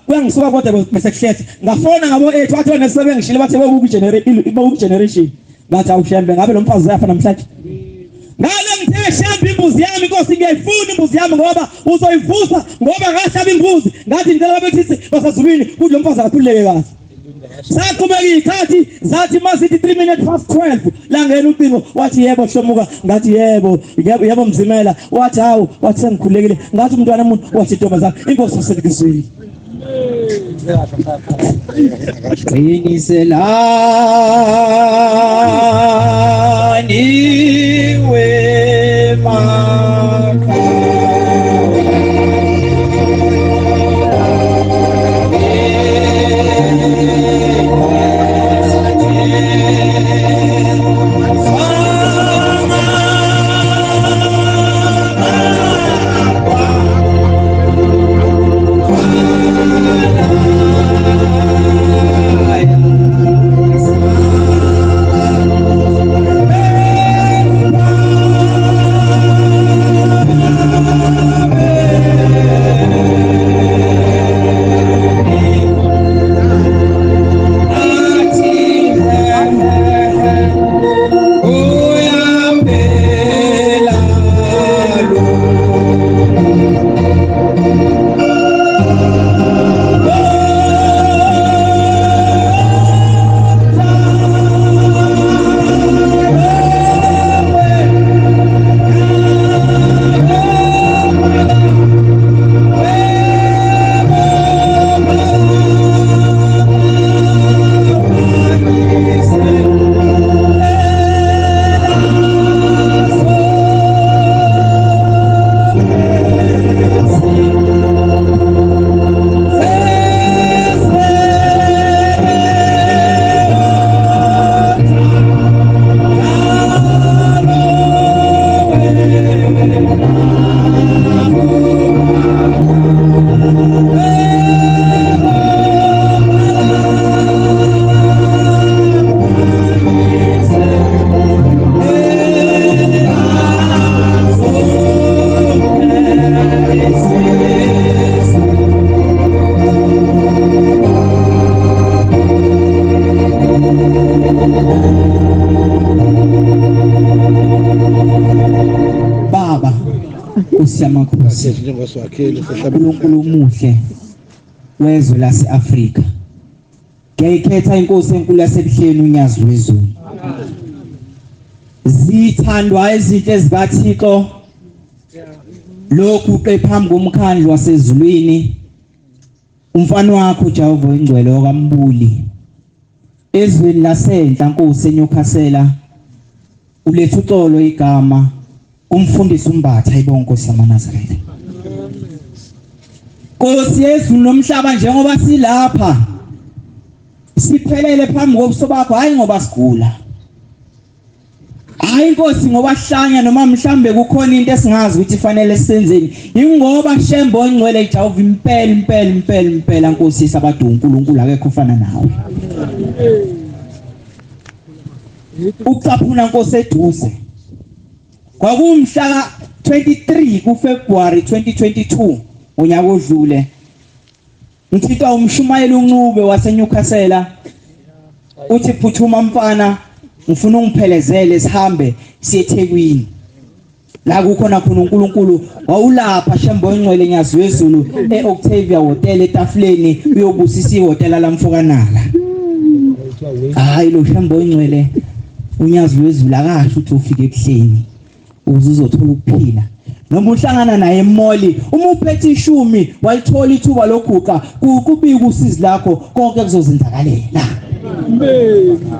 kuyangisuka kodwa bese kuhlethe ngafona ngabo 8 wathi wena sebengishile bathe beku generation ngathi awushembe ngabe lo mfazi yafa namhlanje ngale ngithe shembe imbuzi yami inkosi ngiyayifuna imbuzi yami ngoba uzoyivusa ngoba ngahlaba imbuzi ngathi ngicela babethi basazulwini kuthi lo mfazi akathuleke kahle sakhubeka ikhathi zathi masithi 3 minutes past 12 la ngena ucingo wathi yebo shomuka ngathi yebo mzimela wathi hawu wathi sengikhulekile ngathi umntwana umuntu wathi ntombazana inkosi uselikizwile qinisela niwe makha Nkosi yamakhosi, uNkulunkulu umuhle wezwe lase-Afrika. Ngiyayikhetha inkosi enkulu yasebuhleni unyazi wezulu. Zithandwa izinto ezikaThixo, lokhu qephambi komkhandlu wasezulwini, umfana wakho Jehova oyingcwele okaMbuli, ezweni lasenhla Nkosi eNyukhasela, uletha uxolo igama kumfundisi uMbatha ibonke Nkosi yamaNazaretha. Nkosi yezulu nomhlaba, njengoba silapha siphelele phambi kobuso bakho, hayi ngoba sigula, hayi Nkosi ngoba sihlanya noma mhlambe kukhona into esingazi ukuthi ifanele senzeni, ingoba Shembe oyingcwele Jehova impela Nkosi sabadu uNkulunkulu akekho ufana nawe. Ukucaphuna Nkosi eduze kwakumhla 23 kuFebruary 2022 unyaka odlule, ngithitha umshumayeli uNcube waseNyukhasela uthi phuthuma mfana, ngifuna ungiphelezele sihambe siye eThekwini la kukhona khona uNkulunkulu. Wawulapha Shembe oyingcwele nyazi wezulu eOctavia Hotel etafuleni uyobusisa ihotela lamfokanala. Hayi lo Shembe oyingcwele unyazi wezulu akasho ukuthi ufike ebuhleni uzothola ukuphila, noma uhlangana naye emoli uma uphethe ishumi walithola ithuba lokuguqa kubika usizi lakho konke kuzozenzakalela.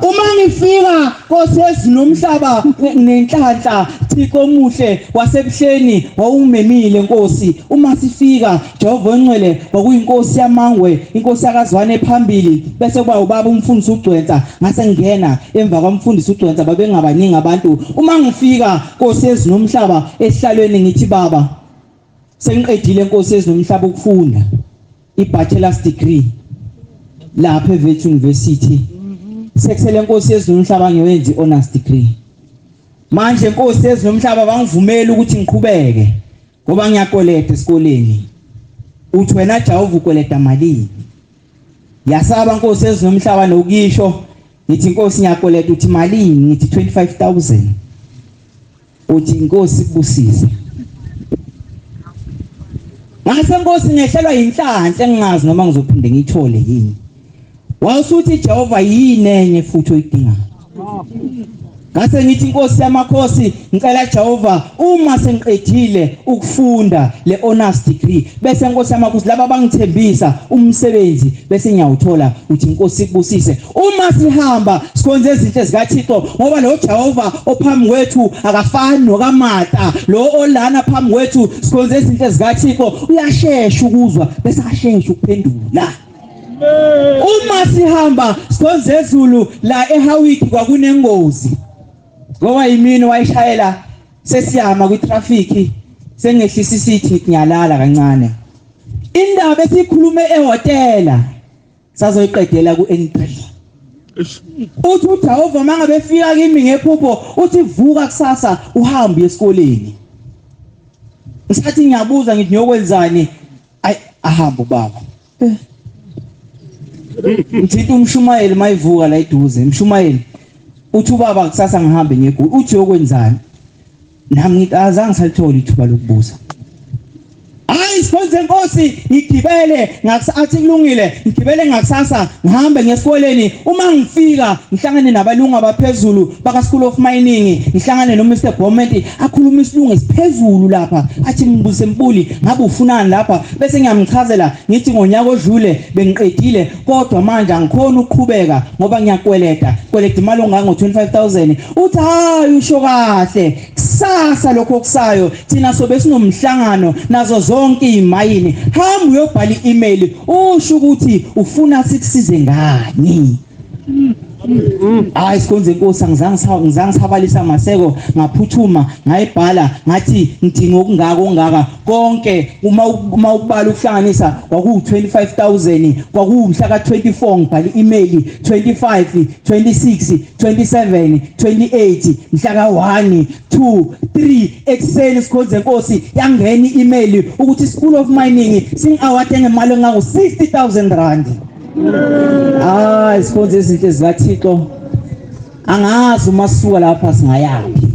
Uma ngifika Nkosi yesinomhlaba nenhlanhla, Thixo omuhle wasebuhleni wawumemile Nkosi. Uma sifika Jehova ongcwele wakuyinkosi yamangwe, inkosi yakazwane phambili, bese kuba ubaba umfundisi uGcwensa, ngase ngena emva kwamfundisi uGcwensa babengabaningi abantu. Uma ngifika Nkosi yesinomhlaba esihlalweni ngithi baba sengiqedile Nkosi yesinomhlaba ukufunda i-bachelor's degree lapha eVet University. Sekusele Nkosi yesinomhlaba ngiwenza i-honors degree. Manje Nkosi yesinomhlaba bangivumela ukuthi ngiqhubeke ngoba ngiyakoleta esikoleni. Uthi wena Jehova ukoleta malini? Yasaba Nkosi yesinomhlaba nokuyisho, ngithi Nkosi ngiyakoleta. Uthi malini? Ngithi 25,000. Uthi Nkosi kubusise. Ngase Nkosi ngehlelwa inhlanhla engingazi noma ngizophinde ngithole yini. Wawusuthi Jehova yini enye futhi oyidinga? Ngase ngithi Nkosi yamakhosi, ngicela Jehova uma sengiqedile ukufunda le honors degree bese Nkosi yamakhosi laba bangithembisa umsebenzi bese ngiyawuthola. Uthi Nkosi kubusise. Uma sihamba sikhonze izinto ezikaThixo, ngoba lo Jehova ophambi kwethu akafani nokaMata, lo olana phambi kwethu sikhonze izinto ezikaThixo uyashesha ukuzwa bese ashesha ukuphendula. Uma sihamba sikhonze ezulu la eHawiki kwakunengozi, ngoba yimini wayishayela sesiyama kwitraffic, sengehlisa isithi ngiyalala kancane. Indaba esikhulume ehotela sazoyiqedela ku-N3. Uthi uJehova mangabe fika kimi ngephupho uthi vuka kusasa uhambe esikoleni. Ngisathi ngiyabuza ngithi ngiyokwenzani? Ahamba ubaba. Ngithi umshumayeli mayivuka la eduze, umshumayeli uthi ubaba kusasa ngihambe ngeGoli. Uthi yokwenzani? Nami ngithi azange salithole ithuba lokubuza. Hayi sikhonze Nkosi ngigibele ngakusathi kulungile, ngigibele ngakusasa ngihambe ngesikoleni. Uma ngifika ngihlangane nabalungu abaphezulu baka School of Mining, ngihlangane no Mr Boment akhuluma isilungu esiphezulu lapha, athi ngibuze Mbuli ngabe ufunani lapha, bese ngiyamchazela ngithi ngonyaka odlule bengiqedile kodwa manje angikhona ukuqhubeka ngoba ngiyakweleta imali ongango 25,000. Uthi hayi usho kahle, kusasa lokho okusayo thina sobe sinomhlangano nazo zonke imayini, hamba uyobhala i-email usho ukuthi ufuna sikusize ngani. Hayi sikhonze Nkosi, ngizange sabalisa maseko, ngaphuthuma ngayibhala ngathi ngidinga okungaka konke. Uma ubala ukuhlanganisa kwaku-25,000, kwakumhla ka-24 ngibhala i-email 25, 26, 27, 28, mhla ka-1, 2, 3 ekuseni sikhonze Nkosi yangena i-email ukuthi School of Mining singi-award ngemali engango 60,000 rand. Hayi sikhonze izinto ezikaThixo, angazi uma sisuka lapha singayaphi.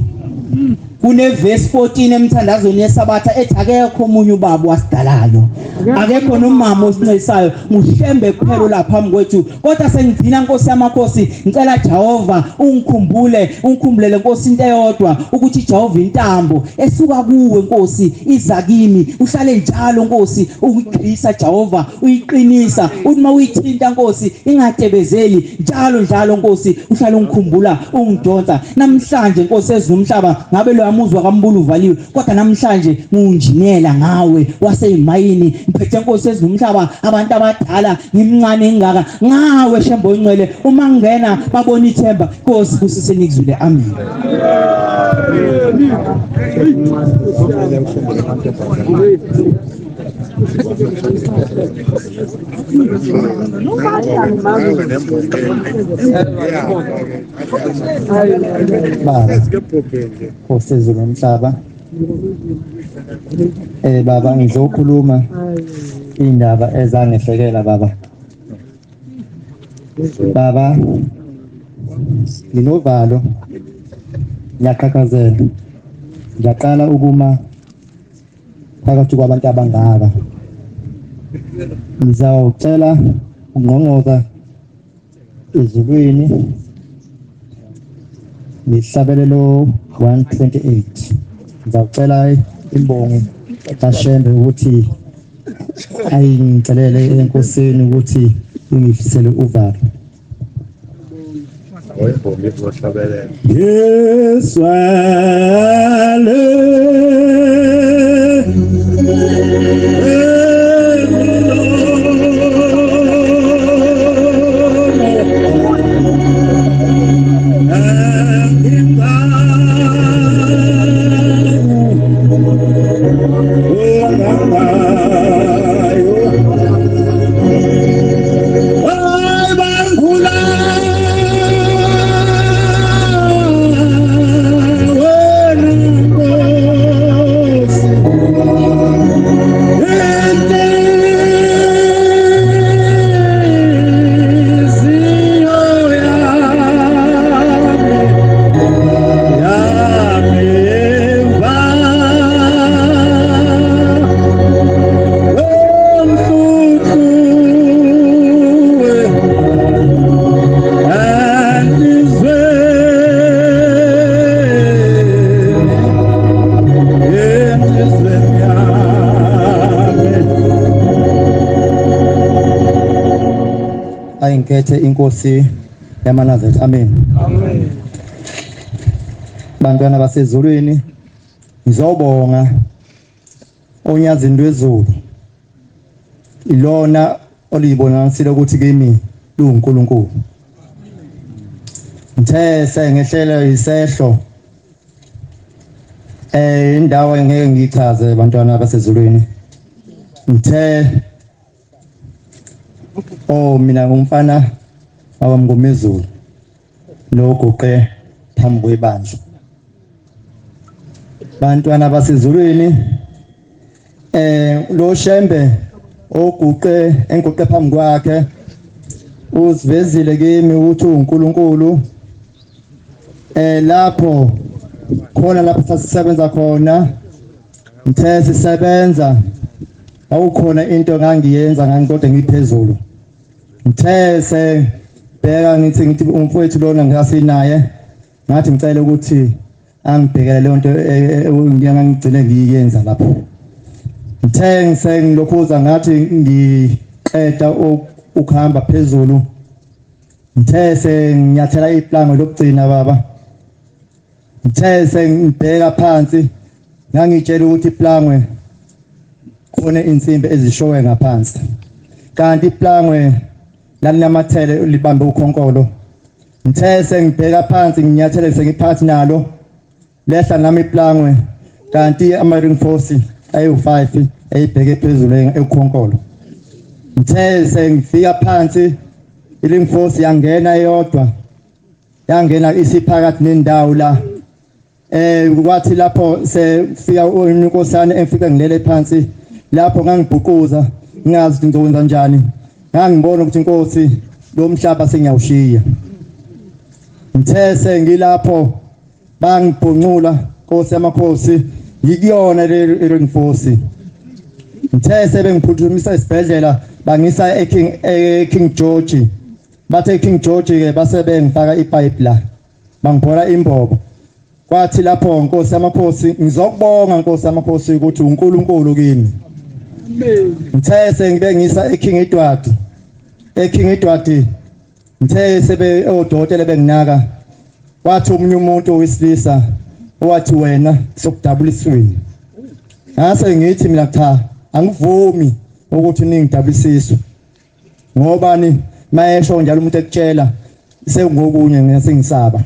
Kuneverse 14 emthandazweni yesabatha ethi akekho omunye ubaba wasidalayo, akekho nomama osincesayo, muhlembe kuphela lapha phambi kwethu. Kodwa sengigcina Nkosi yamakhosi, ngicela Jehova ungikhumbulele Nkosi into eyodwa, ukuthi Jehova intambo esuka kuwe Nkosi iza kimi, uhlale njalo Nkosi uyigrisa Jehova, uyiqinisa, uma uyithinta Nkosi ingatebezeli, njalo Nkosi uhlale ungikhumbula, ungidonsa. Namhlanje Nkosi ezumhlaba, ngabe lo amuzwa kaMbulu uvaliwe, kodwa namhlanje ngunjinela ngawe waseyimayini, ngiphethe Nkosi ezumhlaba abantu abadala ngimncane ngaka, ngawe Shembo Ncwele, uma ngena babona ithemba. Nkosi kusisenikuzwile, amen. Osezulu nomhlaba, baba ngizokhuluma indaba ezangehlekela baba, nginovalo, ngiyaqhaqhazela, ngiyaqala ukuma phakathi kwabantu abangaka. Ngizawucela ungqongqoza ezulwini ngihlabelelo 128. Ngizawucela imbongi kaShembe ukuthi ayingicelele enkosini ukuthi ingifisele uvalo. Yes, Ayingikhethe inkosi yaManazetha, amen. amen. Bantwana basezulwini, ngizobonga onyazini lwezulu, ilona oliyibonanisile ukuthi kimi luNkulunkulu. Ngithe ngehlela isehlo indawo engeke ngichaze bantwana basezulwini. Ngithe mina umfana wabamngomezulu loguqe phambi kwebandla. Bantwana basezulwini, lo Shembe oguqe enguqe phambi kwakhe usivezile kimi ukuthi uNkulunkulu. Lapho khona lapho sasisebenza khona, ngithe sisebenza awukhona into ngangiyenza ngangikode ngiphezulu. Ngithe bheka ngithi umfowethu lona ngasinaye, ngathi ngicela ukuthi angibhekele le nto ngiyangigcine ngiyenza lapho. Ngithe ngilokhuza ngathi ngiqeda ukuhamba phezulu. Ngithe ngiyathela iplango lokugcina baba. Ngithe ngibheka phansi, ngangitshela ukuthi iplangwe khona insimbi ezishowe ngaphansi, kanti iplangwe lalinamathele libambe ukhonkolo. Ngithe ngibheka phansi, nginyathele sengiphansi nalo lehla nami iplangwe, kanti ama-reinforce ayi-5 ayibheke phezulu ekhonkolo. Ngithe ngifika phansi, i-reinforce yangena eyodwa, yangena isiphakathi nendawo la. Kwathi lapho sefika uNkosana efika ngilele phansi, lapho ngangibhuquza ngazi ukuthi ngizokwenza njani. Ngangibona ukuthi inkosi lo mhlaba sengiyawushiya. Ngithe ngilapho bangibhunqula Nkosi yamakhosi ngikuyona le ring force ngithe sebengiphuthumisa esibhedlela bangisa eKing George bathe King George ke base bengifaka ipipe la bangibhola imbobo kwathi lapho Nkosi yamakhosi ngizokubonga Nkosi yamakhosi ukuthi uNkulunkulu kimi ngithe sengibengisa eKing Edward ngithe sebe odokotela benginaka wathi umunye umuntu wesilisa owathi wena sokudabula iswini ngase ngithi mina cha angivumi ukuthi ningidabulisiso ngobani mayesho njalo umuntu ekutshela sengokunye ngesingisaba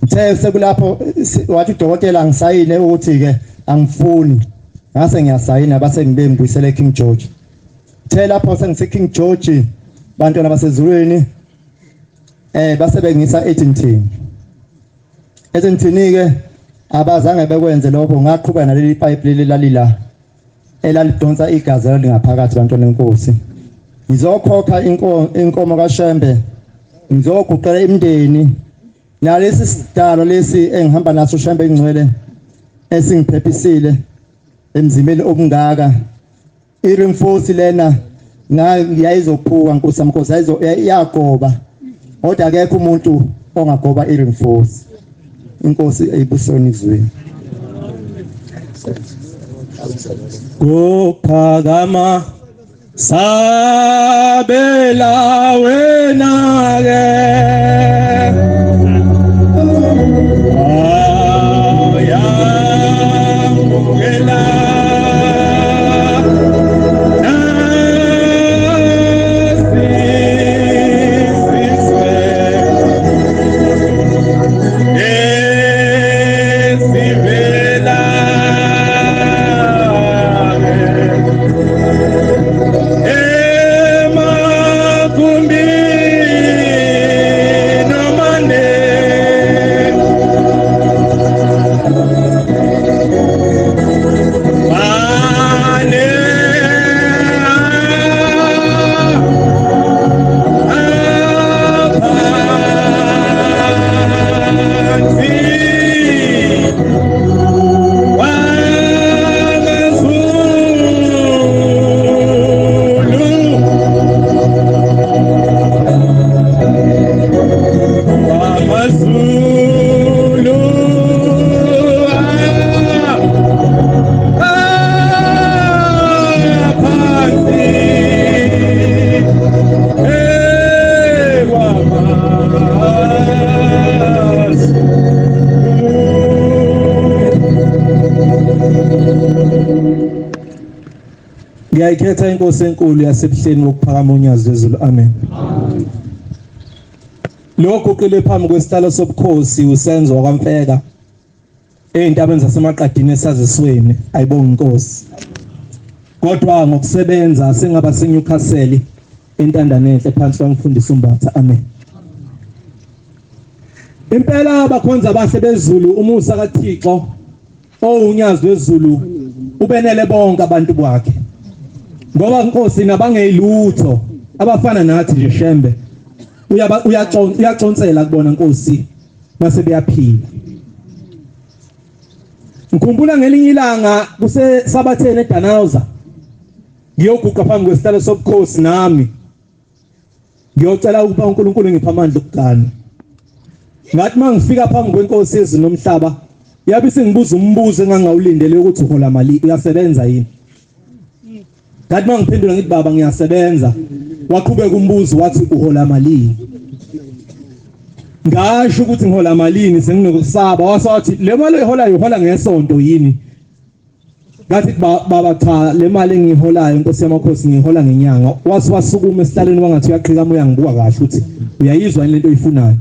ngithe sekulapho wathi udokotela ngisayine ukuthi ke angifuni ngase ngiyasayina base ngibe ngibuyisele King George ngithe lapho sengise King George bantwana basezulwini base bengisa Edington ke abazange bekwenze lokho ngaqhubeka naleli pipe leli lalila elalidonsa igazi ngaphakathi bantwana enkosi ngizokhokha inkomo kaShembe ngizoguqela imndeni nalesi sidalo lesi engihamba naso Shembe ingcwele esingiphephisile emzimeni obungaka iring force lena ngiyayizophuka Nkosi yamkhosi yagoba kodwa akekho umuntu ongagoba iring force Inkosi ayibusoni izweni Kuphakama sabela wena ke Ngiyayikhetha inkosi enkulu yasebuhleni wokuphakama unyazi wezulu amen. Lokho qile phambi kwesihlalo sobukhosi usenzo kwaMfeka ezintabeni zasemaqadini esazisweni ayibonga inkosi. Kodwa ngokusebenza sengaba seNewcastle entandanenhle phansi kwamfundisi uMbatha amen. Impela abakhonza abahle bezulu umusa kaThixo owunyazi wezulu ubenele bonke abantu bakhe. Ngoba inkosi nabangeyilutho abafana nathi nje Shembe uyaconsela kubona inkosi mase beyaphila. Ngikhumbula ngelinye ilanga kusesabatheni eDanauza ngiyoguqa phambi kwesihlalo sobukhosi nami ngiyocela ukuba uNkulunkulu ngipha amandla okugana. Ngathi mangifika phambi kwenkosi yezulu nomhlaba yabe singibuza umbuzo engangawulindele ukuthi uhola mali uyasebenza yini. Ngathi mangiphendula ngithi baba ngiyasebenza waqhubeka umbuzo wathi uhola malini. Ngasho ukuthi ngihola malini senginokusaba wasathi le mali eholayo uhola ngesonto yini. Ngathi baba cha le mali engiholayo inkosi yamakhosi ngihola ngenyanga. Wasukuma esihlalweni wangathi uyaqhika moya ngibuka kahle ukuthi uyayizwa lento oyifunayo.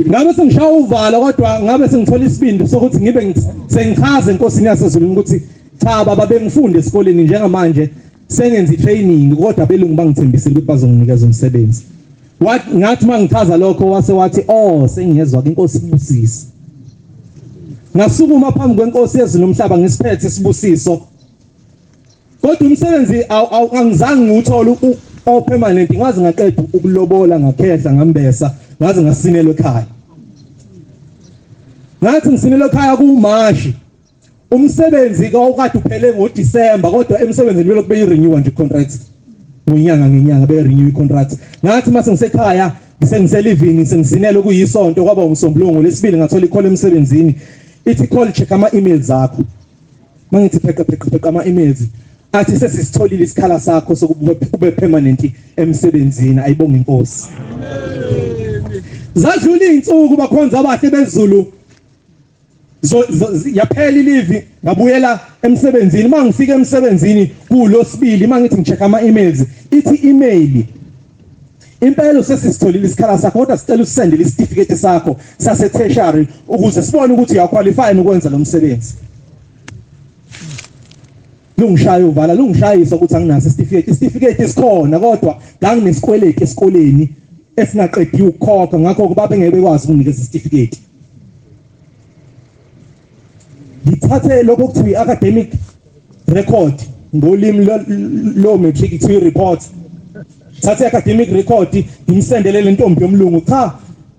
Ngabe sengishawa uvalo kodwa ngabe sengithola isibindi sokuthi ngibe sengichaze inkosini yasezulwini ukuthi cha baba bengifunde esikoleni njengamanje sengenza itraining kodwa belungu bangithembisile ukuthi bazonginikeza umsebenzi. Ngathi mangichaza lokho wathi sengiyezwa inkosi ibusisi. Ngasukuma phambi kwenkosi yezulu nomhlaba ngisiphethe isibusiso. Kodwa umsebenzi angizange nguthola permanent ngaze ngaqeda ukulobola ngakhehla ngambesa ngaze ngasinelwe ekhaya. ngathi ngisinelo ekhaya kuMashi umsebenzi kawukade uphele ngoDisemba kodwa emsebenzini lokho beyirenew nje contract ngenyanga beyirenew contract ngathi mase ngisekhaya sengiselivini sengisinele kuyisonto kwaba umsombulungu lesibili ngathola icall emsebenzini ithi call check ama-emails akho mangithi pheka ama-emails athi sesisitholile isikhala sakho sokube permanent emsebenzini ayibonga inkosi zadlula izinsuku bakhonza abahle bezulu yaphela ilivi ngabuyela emsebenzini mangifika emsebenzini kulosibili mangithi ngicheck ama-emails ithi email impela sesisitholile isikhala sakho kodwa sicela usendele isitifiketi sakho sase tertiary ukuze sibone ukuthi uyaqualify ukwenza lo msebenzi lungishaya uvala lungishayisa ukuthi anginaso isitifiketi isikhona kodwa nganginesikweleti esikoleni esingaqedi ukukhokha ngakho babe ngeke bekwazi ukunikeza isitifiketi ngithathe lokho kuthiwa i-academic record ngolimi lo matric kuthiwa report thathe academic record ngimsendele le ntombi yomlungu cha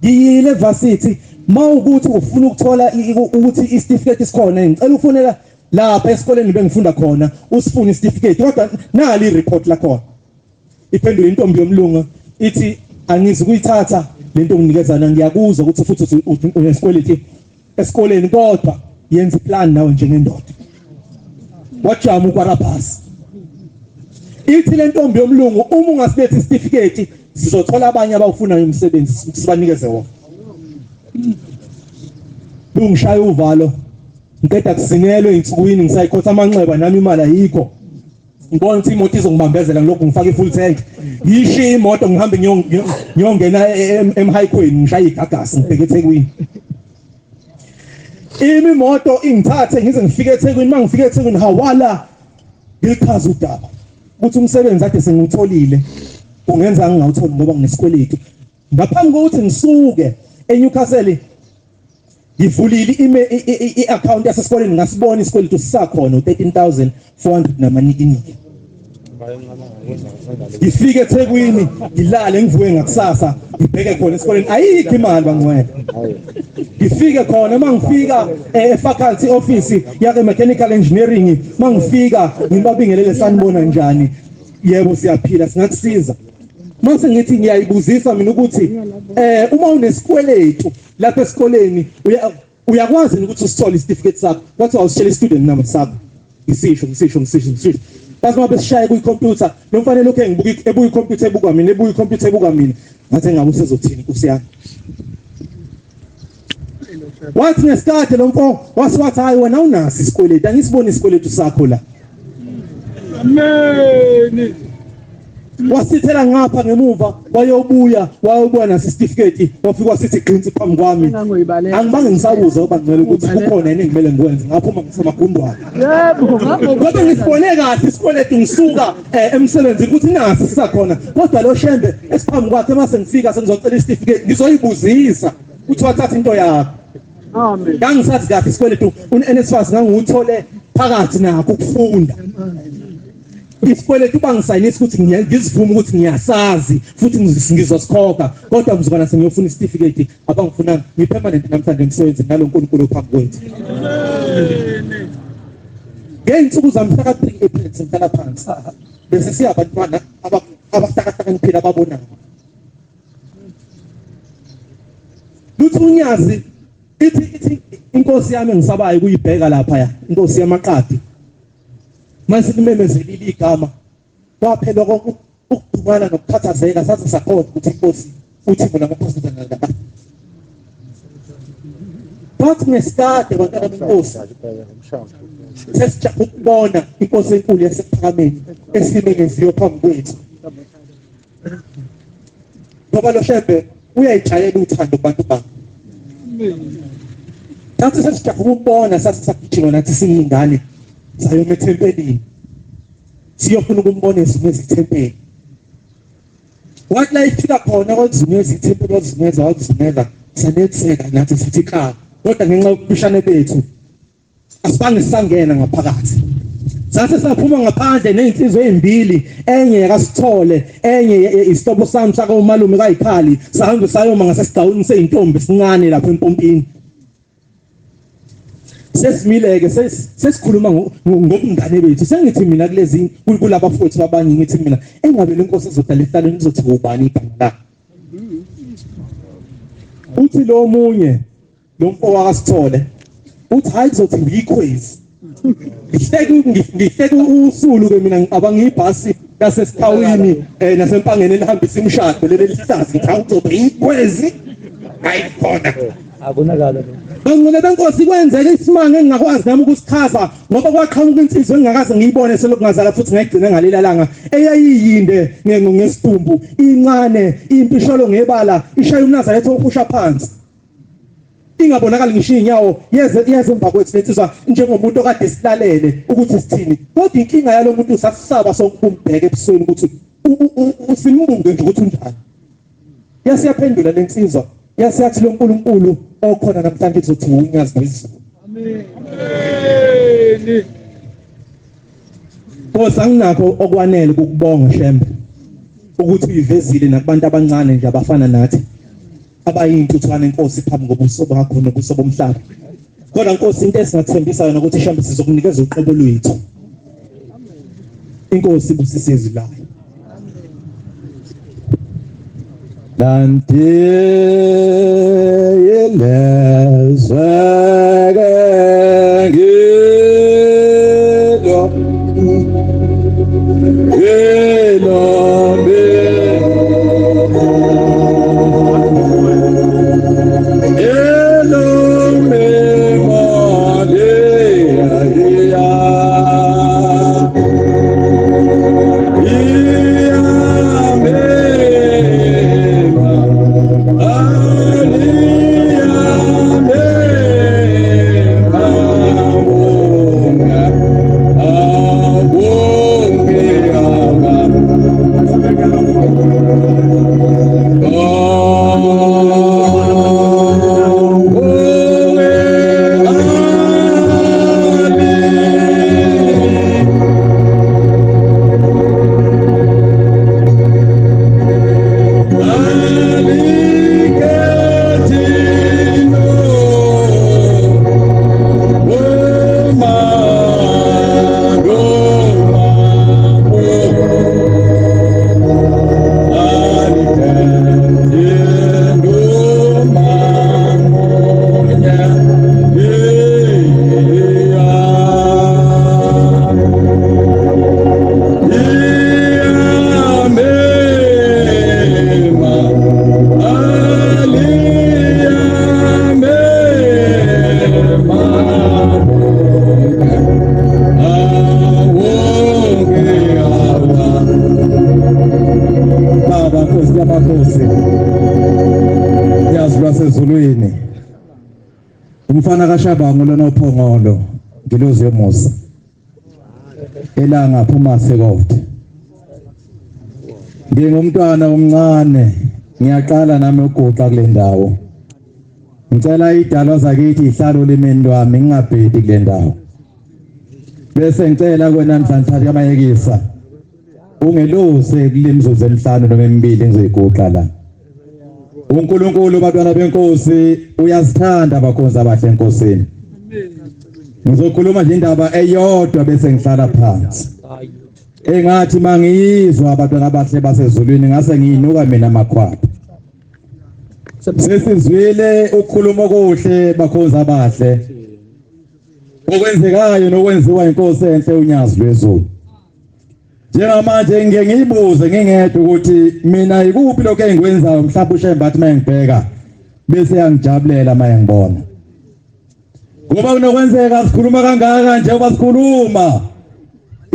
ngiyile varsity mawukuthi ufuna ukuthola ukuthi isitifiketi isikhona ngicela ufunela lapha esikoleni bengifunda khona usifuna isitifiketi kodwa nali report la khona iphendule intombi yomlungu ithi angizi kuyithatha lento nginikezana ngiyakuzwa ukuthi futhi unesikweleti esikoleni kodwa yenza iplan nawe njengendoda wajama ukwarabhasi ithi le ntombi yomlungu uma ungasibethi isitifiketi sizothola abanye abawufunayo umsebenzi sibanikeze wona lungishaya uvalo ngiqeda kusinelwe insukwini ngisayikhotha amanxeba nami imali ayikho ngibona ukuthi imoto izongibambezela ngilokhu ngifaka i-full tank ngishiye imoto ngihambe ngiyongena emhighway ngishaya igagasi ngibheke eThekwini imoto ingithathe ngize ngifike eThekwini mangifike eThekwini hawala ngikhaza udaba ukuthi umsebenzi ade sengutholile ungenza ngingawutholi ngoba nginesikweleti ngaphambi kokuthi ngisuke eNewcastle ngivulile i-account yasesikoleni ngasibona isikweletu sisakhona u13,400 namanikiniki ngifike eThekwini ngilale ngivuke ngakusasa ngibheke khona esikoleni ayikho imali bangcwele ngifike khona mangifika e-faculty office yake mechanical engineering mangifika ngibabingelele sanibona njani yebo siyaphila singakusiza mase ngithi ngiyayibuzisa mina ukuthi uma unesikweletu lapha esikoleni uyakwazi ukuthi usithole isitifiketi sakho wathi awusitshela student number sakho ngisisho base uma besishaya kuyicomputer lo mfanele lokho engibuka ebuka icomputer ebuka mina ebuka icomputer ebuka mina ngathi ngabe usezothini Nkosi yami wathi ngesikade lo mfo wathi hayi wena unaso isikweletu angisiboni isikweletu sakho la amen wasithela ngapha ngemuva wayobuya naso isitifiketi wafika wasithi gqinsi phambi kwami angibange ngisabuza ngoba ngicela ukuthi kukhona yini engimele ngikwenze ngaphuma ngisemagundwane yebo ngoba ngisibone kahle isikweletu ngisuka emsebenzini ukuthi nasi sisakhona kodwa lo shembe esiphambi kwakhe mase ngifika sengizocela isitifiketi ngizoyibuzisa ukuthi wathatha into yakho amen ngangisathi kahle isikweletu uNSFAS ngangiuthole phakathi nakho ukufunda isikweletu bangisayinisa ukuthi ngizivuma ukuthi ngiyasazi futhi ngizosikhokha kodwa mzukwana sengiyofuna isitifiketi abangifunanga ngipermanent namhlanje emsebenzi nalo uNkulunkulu phambi kwethu ngeensuku zamhla ka3 April sengihlala phansi bese siyabantwana abahlakaniphila ababona luthi unyazi ithi inkosi yami engisabayo kuyibheka lapha ya inkosi yamaqadi manje simemezelile igama kwaphela ukudumana nokukhathazeka sathi sakhona ukuthi inkosi uthi mina ngaphosa ngaka bathi ngesikade bantwana benkosi sesijabula ukubona inkosi enkulu yasephakameni esimemeziyo phambi kwethu ngoba lo shembe uyayijayela uthando kubantu bakhe Tathi sesijabula ukubona sathi sagijima nathi siyingane sayoma ethempelini siyofuna ukumbona ezimezi ithempeli wathi la ifika khona kwezimezi ithempeli wazimeza sanetheka nathi sithi ka kodwa ngenxa yokuphishana bethu asibange sisangena ngaphakathi sathi saphuma ngaphandle nezinsizwa ezimbili enye yakasithole enye isitobo sami saka umalume kayikhali sahambe sayoma ngasesigcawini seyintombi sincane lapha empompini sesimileke sesikhuluma ngobungane bethu sengithi mina kulezi kulaba futhi abanye ngithi mina engabe lenkosi izodala ihlalo nizothi ubani igama la uthi lo munye lo mfowabo akasithole uthi hayi kuzothi ngiyikhwezi ngihleke usulu ke mina ngicabanga ibhasi yasesithawini nasempangeni elihambisa imishado leli lihlazi ngithi uzobe iyikhwezi ayikhona Abonakala. Bangcwele benkosi kwenzeke isimanga engingakwazi nami ukusichaza ngoba kwaqhamuka insizwe engingakaze ngiyibone selokungazala futhi ngayigcina ngalilalanga eyayiyinde ngesidumbu incane impisholo ngebala ishaya umNazaretha ophusha phansi ingabonakali ngisho inyawo yeze emva kwethu lensizwa njengomuntu okade silalele ukuthi sithini kodwa inkinga yalomuntu usasaba sokumbheka ebusweni ukuthi usimbuke nje ukuthi unjani yasiyaphendula lensizwa yasiyathi lo nkulunkulu okhona namhlanje kuzothi unyazi wezulu amen Nkosi anginakho okwanele ukubonga Shembe ukuthi uyivezile nakubantu abancane nje abafana nathi abayintuthwane Nkosi phambi kobuso bakho nobuso bomhlaba kodwa Nkosi into esingathembisa yona ukuthi Shembe sizokunikeza uqobo lwethu Inkosi busise izulayo Danti ezulwini umfana kaShabangu lona ophongolo ngiloze emusa elanga phuma sekodwa ngingumntwana omncane ngiyaqala nami ukuguqa kule ndawo ngicela idalwa zakithi ihlalo lemeni wami ngingabhedi kule ndawo bese ngicela kwena namhlanje amayekisa ungelose kulemzuzu emhlanu noma emibili ngizoyiguqa la uNkulunkulu bantwana benkosi uyasithanda abakhonza abahle enkosini ngizokhuluma nje indaba eyodwa bese ngihlala phansi engathi mangiyizwa abantwana abahle basezulwini ngase ngiyinuka mina amakhwapha sesizwile ukukhuluma okuhle bakhonza abahle okwenzekayo nokwenziwa inkosi enhle unyazi lwezulu njengamanje ngeke ngiyibuze ngingedwa ukuthi mina ikuphi lokho engikwenzayo mhlawumbe uShembe athi mangibheka bese yangijabulela mayengibona ngoba unokwenzeka sikhuluma kangaka nje ngoba sikhuluma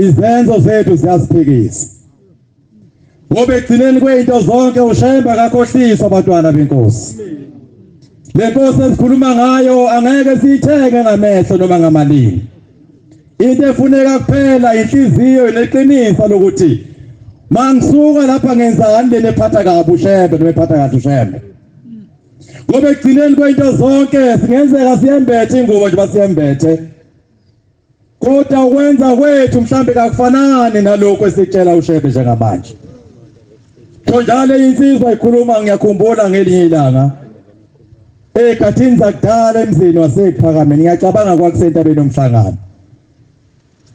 izenzo zethu ziyasiphikisa ngoba egcineni kweinto zonke uShembe akakhohliswa abantwana benkosi le nkosi esikhuluma ngayo angeke siyithenge ngamehlo noma ngamalini into efuneka kuphela inhliziyo neqiniso lokuthi mangisuka lapha ngenzani lena ephatha kabi uShembe noma ephatha kahle uShembe ngoba egcineni kweinto zonke singenzeka siyembethe ingubo nje basiyembethe kodwa ukwenza kwethu mhlambe kakufanani nalokho esitshela uShembe njengamanje njalo insizwa ikhuluma ngiyakhumbula ngelinye ilanga Ekhathini zakudala emzini wasePhakameni ngiyacabanga kwakusentabeni nomhlangano.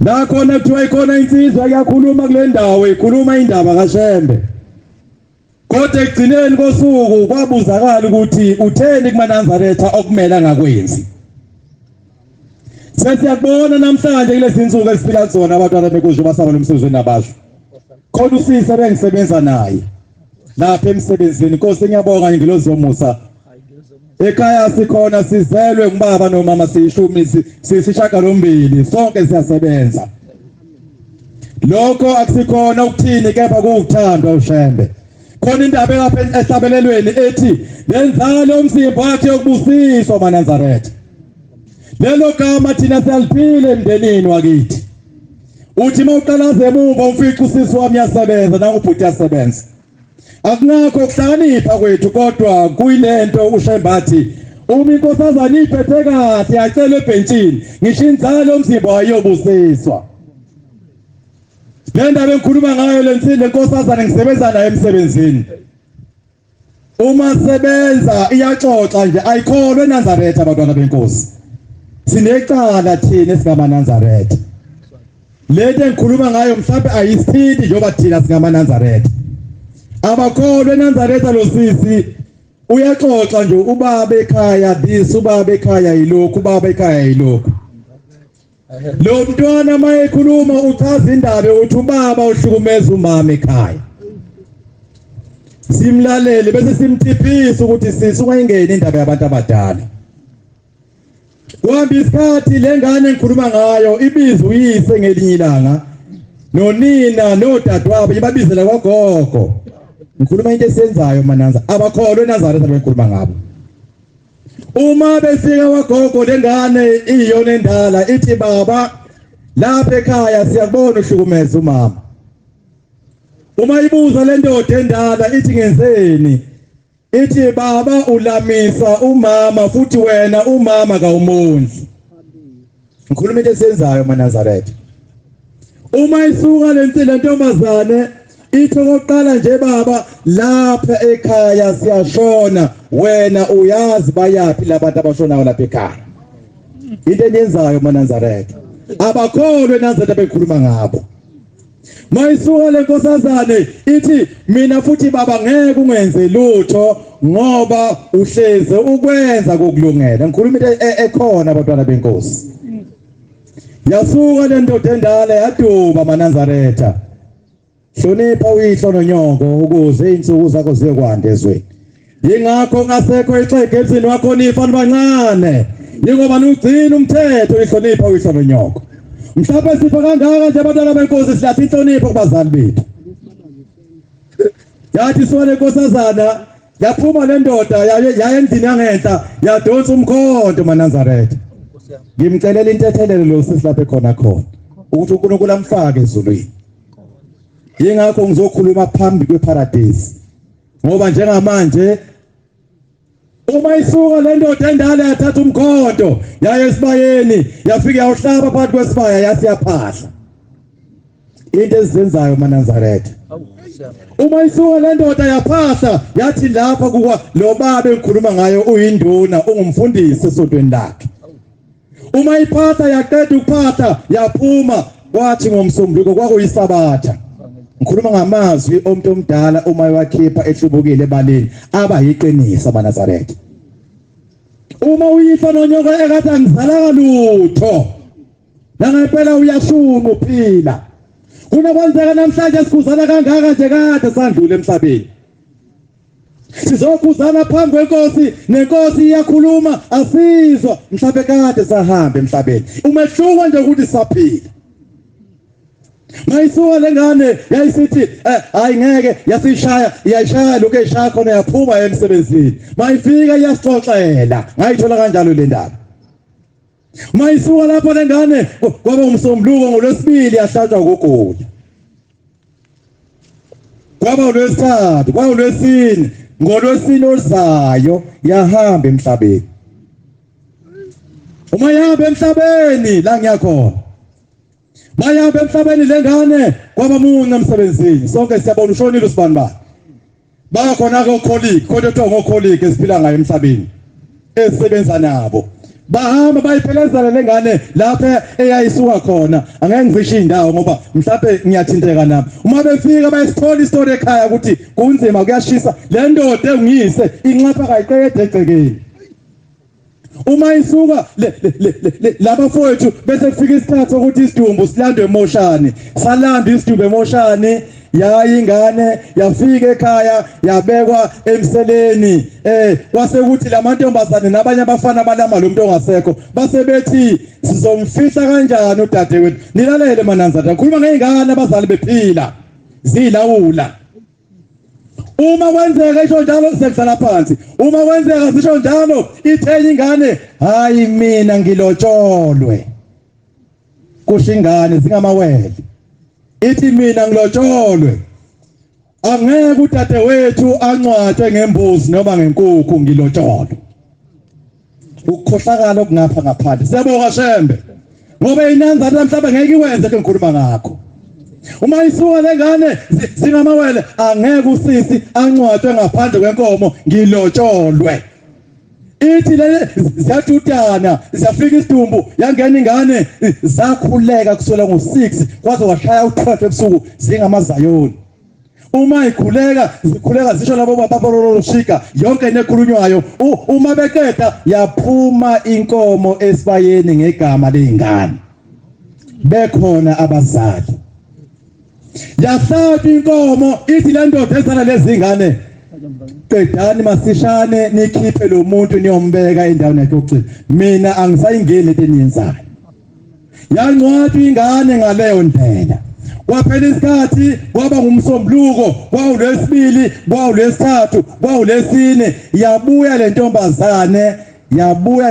La khona kuthiwa ikhona insizwa yakhuluma kule ndawo ikhuluma indaba kaShembe. Kodwa ekugcineni kosuku kwabuzakala ukuthi utheni kumaNazaretha okumele angakwenzi. Sesiyabona namhlanje kulezi insuku esiphila kuzona abantwana bekusho basaba nomsebenzi nabasho. Khona usisi bengisebenza naye lapha emsebenzini. Inkosi ngiyabonga ingilozi yomusa. Ekhaya sikhona sizelwe ngubaba nomama siyishumi sisishaka lombili sonke siyasebenza. Lokho akusikhona ukuthini kepha kuwuthando uShembe. Khona indaba lapha ehlabelelweni ethi lenzalo umzimba wakhe yokubusiswa maNazaretha. Lelo gama thina siyaliphile emndenini wakithi. Uthi mawuqalaze emuva umfica usisi wami yasebenza nangubhuti yasebenza. Akunakho ukuhlakanipha kwethu kodwa kuyilento uShembathi uma inkosazana iphethe kahle yacela ebhentshini ngisho inzalo umzimba wayobusiswa. Le ndaba engikhuluma ngayo le nkosazana ngisebenza naye emsebenzini. Uma sebenza iyaxoxa nje ayikholwe eNazaretha abantwana benkosi. Sinecala thina esingamaNazaretha. Lento engikhuluma ngayo mhlawumbe ayisithindi njengoba thina singamaNazaretha. Abakholwe eNazaretha lo sisi uyaxoxa nje ubaba ekhaya this ubaba ekhaya yilokhu ubaba ekhaya yilokhu. Lo mntwana mayekhuluma uchaza indaba ukuthi ubaba uhlukumeza umama ekhaya. Simlalele bese simthiphisa ukuthi sisi ungayingeni indaba yabantu abadala. Kuhamba isikhathi lengane engikhuluma ngayo ibizwe uyise ngelinye ilanga nonina nodadewabo ibabizela kwagogo. Ngikhuluma into esiyenzayo mananza abakholwe eNazaretha bengikhuluma ngabo. Uma befika kwagogo lengane iyona endala ithi baba lapha ekhaya siyabona uhlukumeza umama. Uma ibuza le ndoda endala ithi ngenzeni? Ithi baba ulamisa umama futhi wena umama kawumondli. Ngikhuluma into esiyenzayo maNazaretha. Uma isuka le ntombazane ithi okokuqala nje baba lapha ekhaya siyashona wena uyazi bayapi labantu abashonayo lapha ekhaya. Into eniyenzayo maNazaretha abakholwe eNazaretha bekhuluma ngabo. Mayisuka le nkosazane ithi mina futhi baba ngeke ungenze lutho ngoba uhleze ukwenza kokulungela. Ngikhuluma into ekhona abantwana benkosi. Yasuka le ndoda endala yaduma maNazaretha. Hlonipha uyihlo nonyoko ukuze insuku zakho ziyekwanda ezweni. Yingakho ngasekho ixhege emzini wakho nifana bancane. Yingoba nugcina umthetho ihlonipha uyihlo nonyoko. Mhlawumbe sipha kangaka nje abantwana benkosi silathi inhlonipho kubazali bethu. Yathi sona inkosazana yaphuma le ndoda yaya endlini yangenhla yadonsa umkhonto maNazaretha. Ngimcelela intethelelo lo sisi lapha khona ukuthi uNkulunkulu amfake ezulwini. Yingakho ngizokhuluma phambi kweparadise. Ngoba njengamanje uma isuka le ndoda endala yathatha umkhonto yaya esibayeni yafika yawuhlaba phakathi kwesibaya yathi yaphahla. Into ezizenzayo maNazaretha. Uma isuka le ndoda yaphahla yathi lapha kuwa lo baba engikhuluma ngayo uyinduna ungumfundisi esontweni lakhe. Uma iphatha yaqeda ukuphahla yaphuma kwathi ngomsombuluko kwakuyisabatha. Ngikhuluma ngamazwi omuntu omdala uma wakhipha ehlubukile ebaleni aba yiqiniso maNazaretha. Uma uyihlo nonyoko ekade angizala lutho nangempela uyashuma uphila. Kunokwenzeka namhlanje sikuzana kangaka nje kade sandlule emhlabeni. Sizokhuzana phambi kwenkosi nenkosi iyakhuluma asizwa mhlawumbe kade sahamba emhlabeni. Umehluko nje ukuthi saphila. Mayisuka lengane yayisithi hayi ngeke yasishaya iyashaya lokho eshaya khona yaphuma emsebenzini. Mayifika iyasixoxela ngayithola kanjalo le ndaba. Mayisuka lapho lengane kwaba umsombuluko ngolwesibili yahlatshwa ukugula. Kwaba ulwesithathu kwaba ulwesine ngolwesine ozayo yahamba emhlabeni. Uma yahamba emhlabeni la ngiyakhona bayahamba emhlabeni lengane kwaba munye emsebenzini sonke siyabona ushonile usibani ba bakhona ke colleague kodwa kuthiwa ngo colleague esiphila ngayo emhlabeni esebenza nabo bahamba bayiphelezela lengane lapha eyayisuka khona angeke ngicishe indawo ngoba mhlawumbe ngiyathinteka nabo uma befika bayisithola istory ekhaya ukuthi kunzima kuyashisa le ndoda engiyise inxapha kayiqede egcekeni uma isuka laba fowethu bese kufika isikhathi sokuthi isidumbu silandwe emoshani salanda isidumbu emoshani yayi ingane yafika ekhaya yabekwa emseleni kwase ukuthi lamantombazane nabanye abafana abalama lo muntu ongasekho base bethi sizomfihla kanjani udade wethu nilalele mananzana khuluma ngeingane abazali bephila zilawula uma kwenzeka isho njalo sekuhlala phansi uma kwenzeka sisho njalo ithenye ingane hayi mina ngilotsholwe kusho ingane zingamawele ithi mina ngilotsholwe angeke udade wethu ancwatshwe ngembuzi noma ngenkukhu ngilotsholwe ukukhohlakala okungapha ngaphandle siyabonga shembe ngoba inanza mhlawumbe ngeke iwenze ke ngikhuluma ngakho uma isuka lengane singamawele angeke usisi ancwatshwe ngaphandle kwenkomo ngilotsholwe ithi le ziyatutana ziyafika isidumbu yangena ingane zakhuleka kusela ngo6 kwaze washaya u12 ebusuku zingamazayoni uma ikhuleka zikhuleka zisho labo bababoloshika yonke nekhulunywayo uma beqeda yaphuma inkomo esibayeni ngegama leingane bekhona abazali yahlathi inkomo ithi le ndoda ezana lezi ngane qedani masishane nikhiphe lo muntu niyombeka endaweni yakhe yokugcina mina angisayingeni lento eniyenzayo yancwathi ingane ngaleyo ndlela kwaphela isikhathi kwaba ngumsombuluko kwawulesibili kwawulesithathu kwawulesine yabuya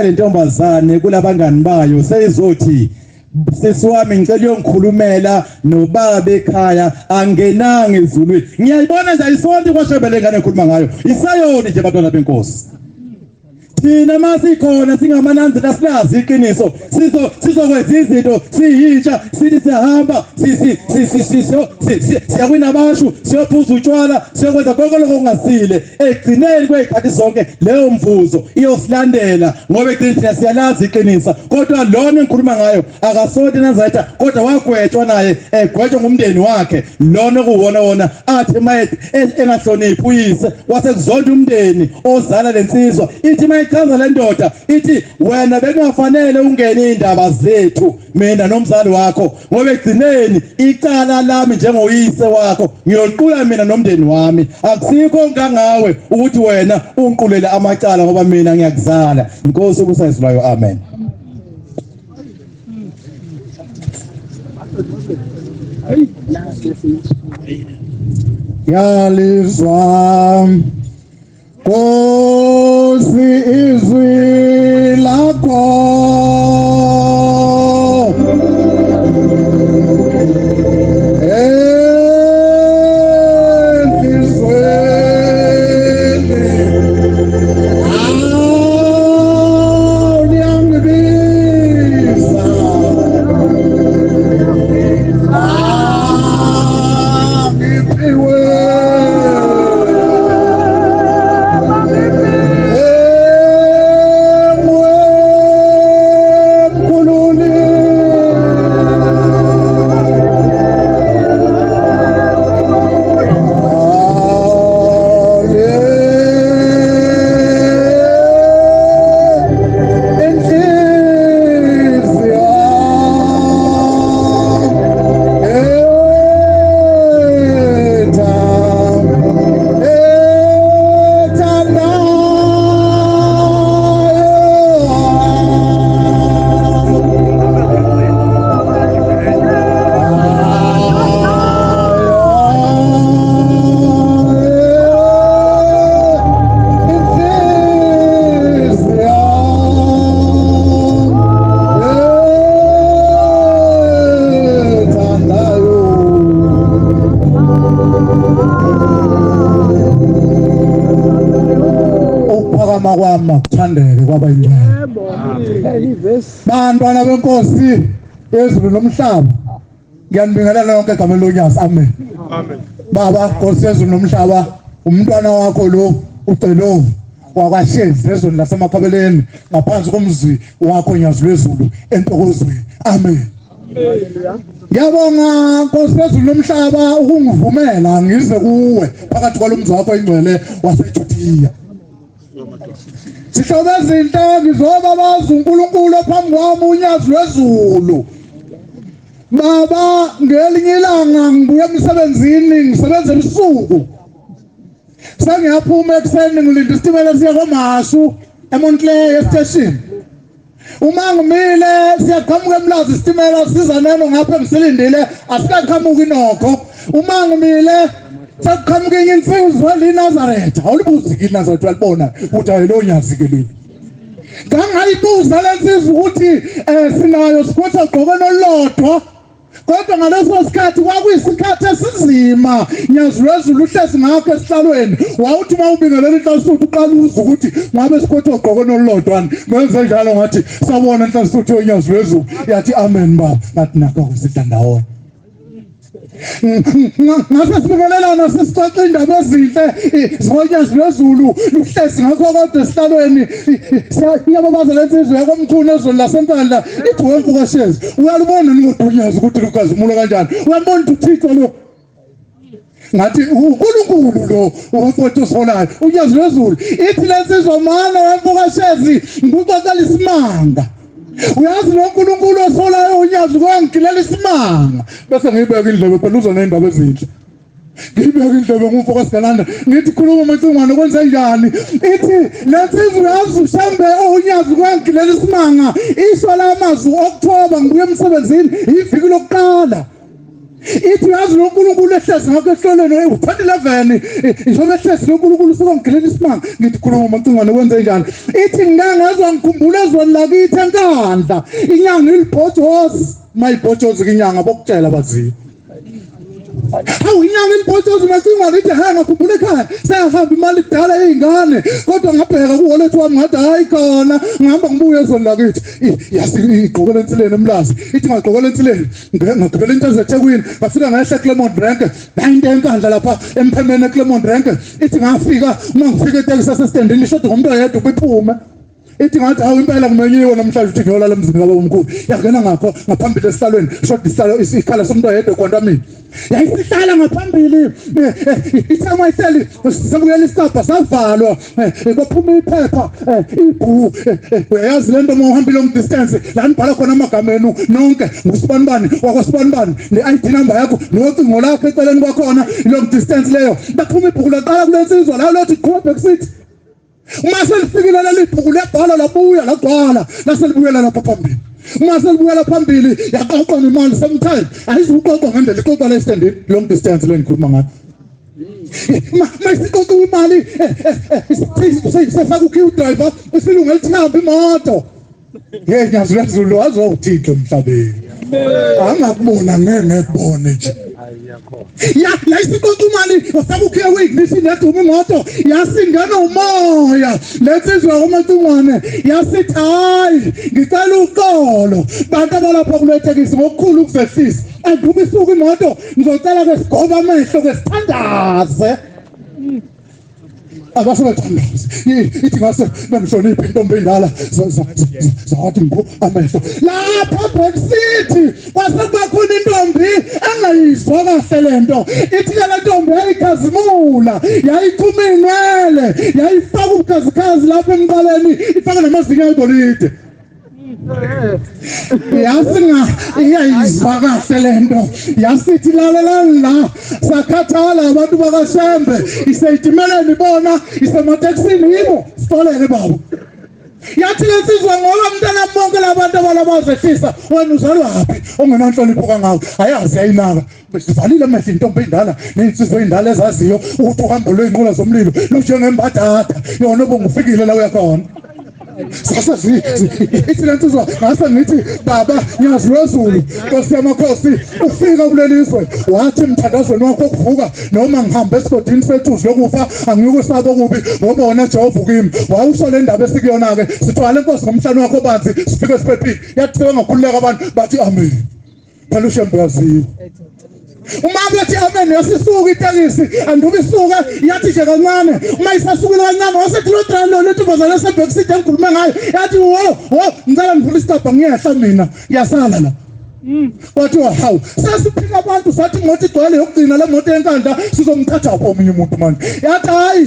le ntombazane kulabangani bayo seyizothi sisi wami ngicela uyongikhulumela nobaba ekhaya angenanga ezulwini ngiyayibona nje ayisonto kwashebele ngane ekhuluma ngayo isayoni nje abantwana benkosi thina masikhona singamananzi lasilazi iqiniso sizokwenza izinto siyitsha sithi siyahamba siyakwina abashu siyophuza utshwala siyokwenza konke lokho kungasile egcineni kwezikhathi zonke leyo mvuzo iyosilandela ngoba thina siyalazi iqiniso kodwa lona engikhuluma ngayo akasonto nazayitha kodwa wagwetshwa naye egwetshwa ngumndeni wakhe lona kuwona wona athi maye engahloniphi uyise wasekuzonda umndeni ozala lensizwa ithi chaza le ndoda ithi wena bekungafanele ungene indaba zethu mina nomzali wakho ngoba egcineni icala lami njengoyise wakho ngiyoqula mina nomndeni wami akusikho ngangawe ukuthi wena ungiqulele amacala ngoba mina ngiyakuzala inkosi ukusayizwayo amen yalizwa Kosi izwi lakho makuthandeke kwaba yebo bantwana benkosi ezulu nomhlaba ngiyanibingelela lonke egameni loNyasa amen baba Nkosi ezulu nomhlaba umntwana wakho lo ucelovu wakwaShezi ezweni laseMaphakeleni ngaphansi komzwi wakho Nyazi lwezulu entokozweni. Amen. Ngiyabonga Nkosi yezulu nomhlaba ukungivumela ngize kuwe phakathi kwalomzi wakho ingcwele waseJudiya. Sihlobo izinto ngizoba bazi uNkulunkulu phambi kwami uNyazi lwezulu. Baba ngelinye ilanga ngibuya emsebenzini ngisebenza ebusuku. Sengiyaphuma ekuseni ngilinda isitimela siya kwaMashu eMontclair station. Uma ngimile siyaqhamuka emlazi isitimela siza neno ngapha ngisilindile asikaqhamuki nokho. Uma ngimile saqhamuka enye insizwa leNazaretha. Awulibuzi ke iNazaretha walibona ukuthi ayilo Nyazi ke leli. Ngangayibuza lensizwa ukuthi sinayo sikwetha ugqoke nolodwa. Kodwa ngaleso sikhathi kwakuyisikhathi esinzima Nyazi lwezulu uhlezi ngakho esihlalweni wawuthi mawubingelela inhlasuthu uqala uzwe ukuthi ngabe sikhotha ugqoke nolodwana ngenze njalo ngathi sabona inhlasuthu yoNyazi lwezulu yathi amen baba ngathi nakho sidandawona ngase sibingelelana sisixoxa indaba ezinhle zoNyazi lwezulu luhlezi ngakho kodwa esihlalweni siyababaza lensizwe yakomthuni ezweni laseNtandla ithi wemfukashezi uyalibona ningoDunyazi ukuthi lukazimulo kanjani uyambona ukuthi uThixo lo ngathi uNkulunkulu lo uwafotho solayo uNyazi lwezulu ithi lensizwe mana wemfukashezi ngikuxoxela isimanga. Uyazi lo uNkulunkulu osolayo uNyazi kwangigilela isimanga bese ngiyibeka indlebe phela uzona indaba ezinhle. Ngiyibeka indlebe ngumfoka sigalanda ngithi khuluma macingwane kwenze njani ithi lensizwe uyazi ushambe uNyazi kwangigilela isimanga isho lamazwi October ngibuye emsebenzini iviki lokuqala. Ithi yazi lo uNkulunkulu ehlezi ngakho ehlolweni u2011 njengoba ehlezi lo uNkulunkulu usukangigilela isimanga ngithi khuluma macingwane kwenze njani ithi ngangezwa ngikhumbula ezweni lakithi eNkandla inyanga ilibhojozi mayibhojozi inyanga bokutshela baziyo. Hawu inyanga ilibhojozi macingwane ithi ha ngakhumbula ekhaya sayahamba imali kudala izingane kodwa ngabheka kuwallet wami ngathi hayi khona ngihamba ngibuye ezweni lakithi yasigqokela ensileni emlazi ithi ngagqokela ensileni ngagqibela into ezeThekwini ngafika ngehla eClermont Rank into eNkandla lapha emphemeni eClermont Rank ithi ngafika uma ngifika eTexas sasestandini lishoda ngomuntu oyedwa ubiphume. Ithi ngathi hawu impela kumenyiwe namhlanje uthi ngiyolala emzini kaba omkhulu yangena ngapho ngaphambili esihlalweni shoda isihlalo isikhala somuntu oyedwa kwantami yayisihlala ngaphambili ithama ihleli sakuyela isikapa savalwa kwaphuma iphepha ibhu uyazi lento uma uhamba long distance la nibhala khona amagama enu nonke ngusibanibani wakwasibanibani ne-ID number yakho nocingo lakho eceleni kwakhona long distance leyo baphuma ibhuku laqala kulensizwa la lothi qhubeka bekusithi uma selifikile leli bhuku lebhala labuya lagcwala laselibuyela lapha phambili. Uma selibuyela phambili yaqoqa nemali sometime ayizuqoqa ngendlela iqoqa lesendini long distance lengikhuluma ngayo. Masiqoqa imali sefaka uqueue driver usilunga lithamba imoto. Hey Nyazi lwezulu azowuthixo emhlabeni. Angakubona ngekubone nje. Ya isiqoqa imali ufaka ukhiya weignition yaduma imoto yasingena umoya lensizwe yakomacingwane yasithi hayi ngicela uxolo bantu abalapha kuletekisi ngokukhulu ukuzehlisa anduma isuka imoto ngizocela ke sigoba amehlo ke sithandaze abasebathandaze ithi ngase bengihloniphe intombi endala zathi ngo amehlo lapha Brexit kwasekubakhona intombi engayizwa kahle lento ithi le ntombi yayikhazimula yayiphuma inwele yayifaka ubukazikazi lapha emqaleni ifaka namazinyo ayibonide yasinga iyayizwa kahle lento yasithi lalelani la sakhathala abantu bakaShembe iseyitimeleni bona isemateksini yibo sitolele babo yathi lensizwa ngoba mntana bonke labantu abalabazehlisa wena uzalwaphi ongenanhlonipho kangako ayazi ayinaka besivalile amehlo intombi endala nensizwe endala ezaziyo ukuthi uhambo lweinqola zomlilo lunjengembadada yona obungufikile la uyakhona. Sasa ithi lensizwa ngase ngithi baba Nyazi lwezulu Nkosi yamakhosi ufika kulelizwe wathi emthandazweni wakho ukuvuka noma ngihambe esigodini sethuzi lokufa angiyukusaba kubi ngoba wona Jehova kimi wawusho le ndaba esikuyona ke sithwala inkosi ngomhlanje wakho banzi sifike siphephile yathi bengakhululeka abantu bathi amen phela uShembe yaziyo Umama wathi amen yasisuka itekisi anduba isuka yathi nje kancane uma isasukile kancane wasethi lo driver lo ntombazana sebhekiside engikhulume ngayo yathi wo ngicela ngivule isitapha ngiyehla mina ngiyasala la wathi hawu sasiphika abantu sathi imoto igcwele yokugcina le moto enkandla sizomthatha uphi omunye umuntu manje yathi hayi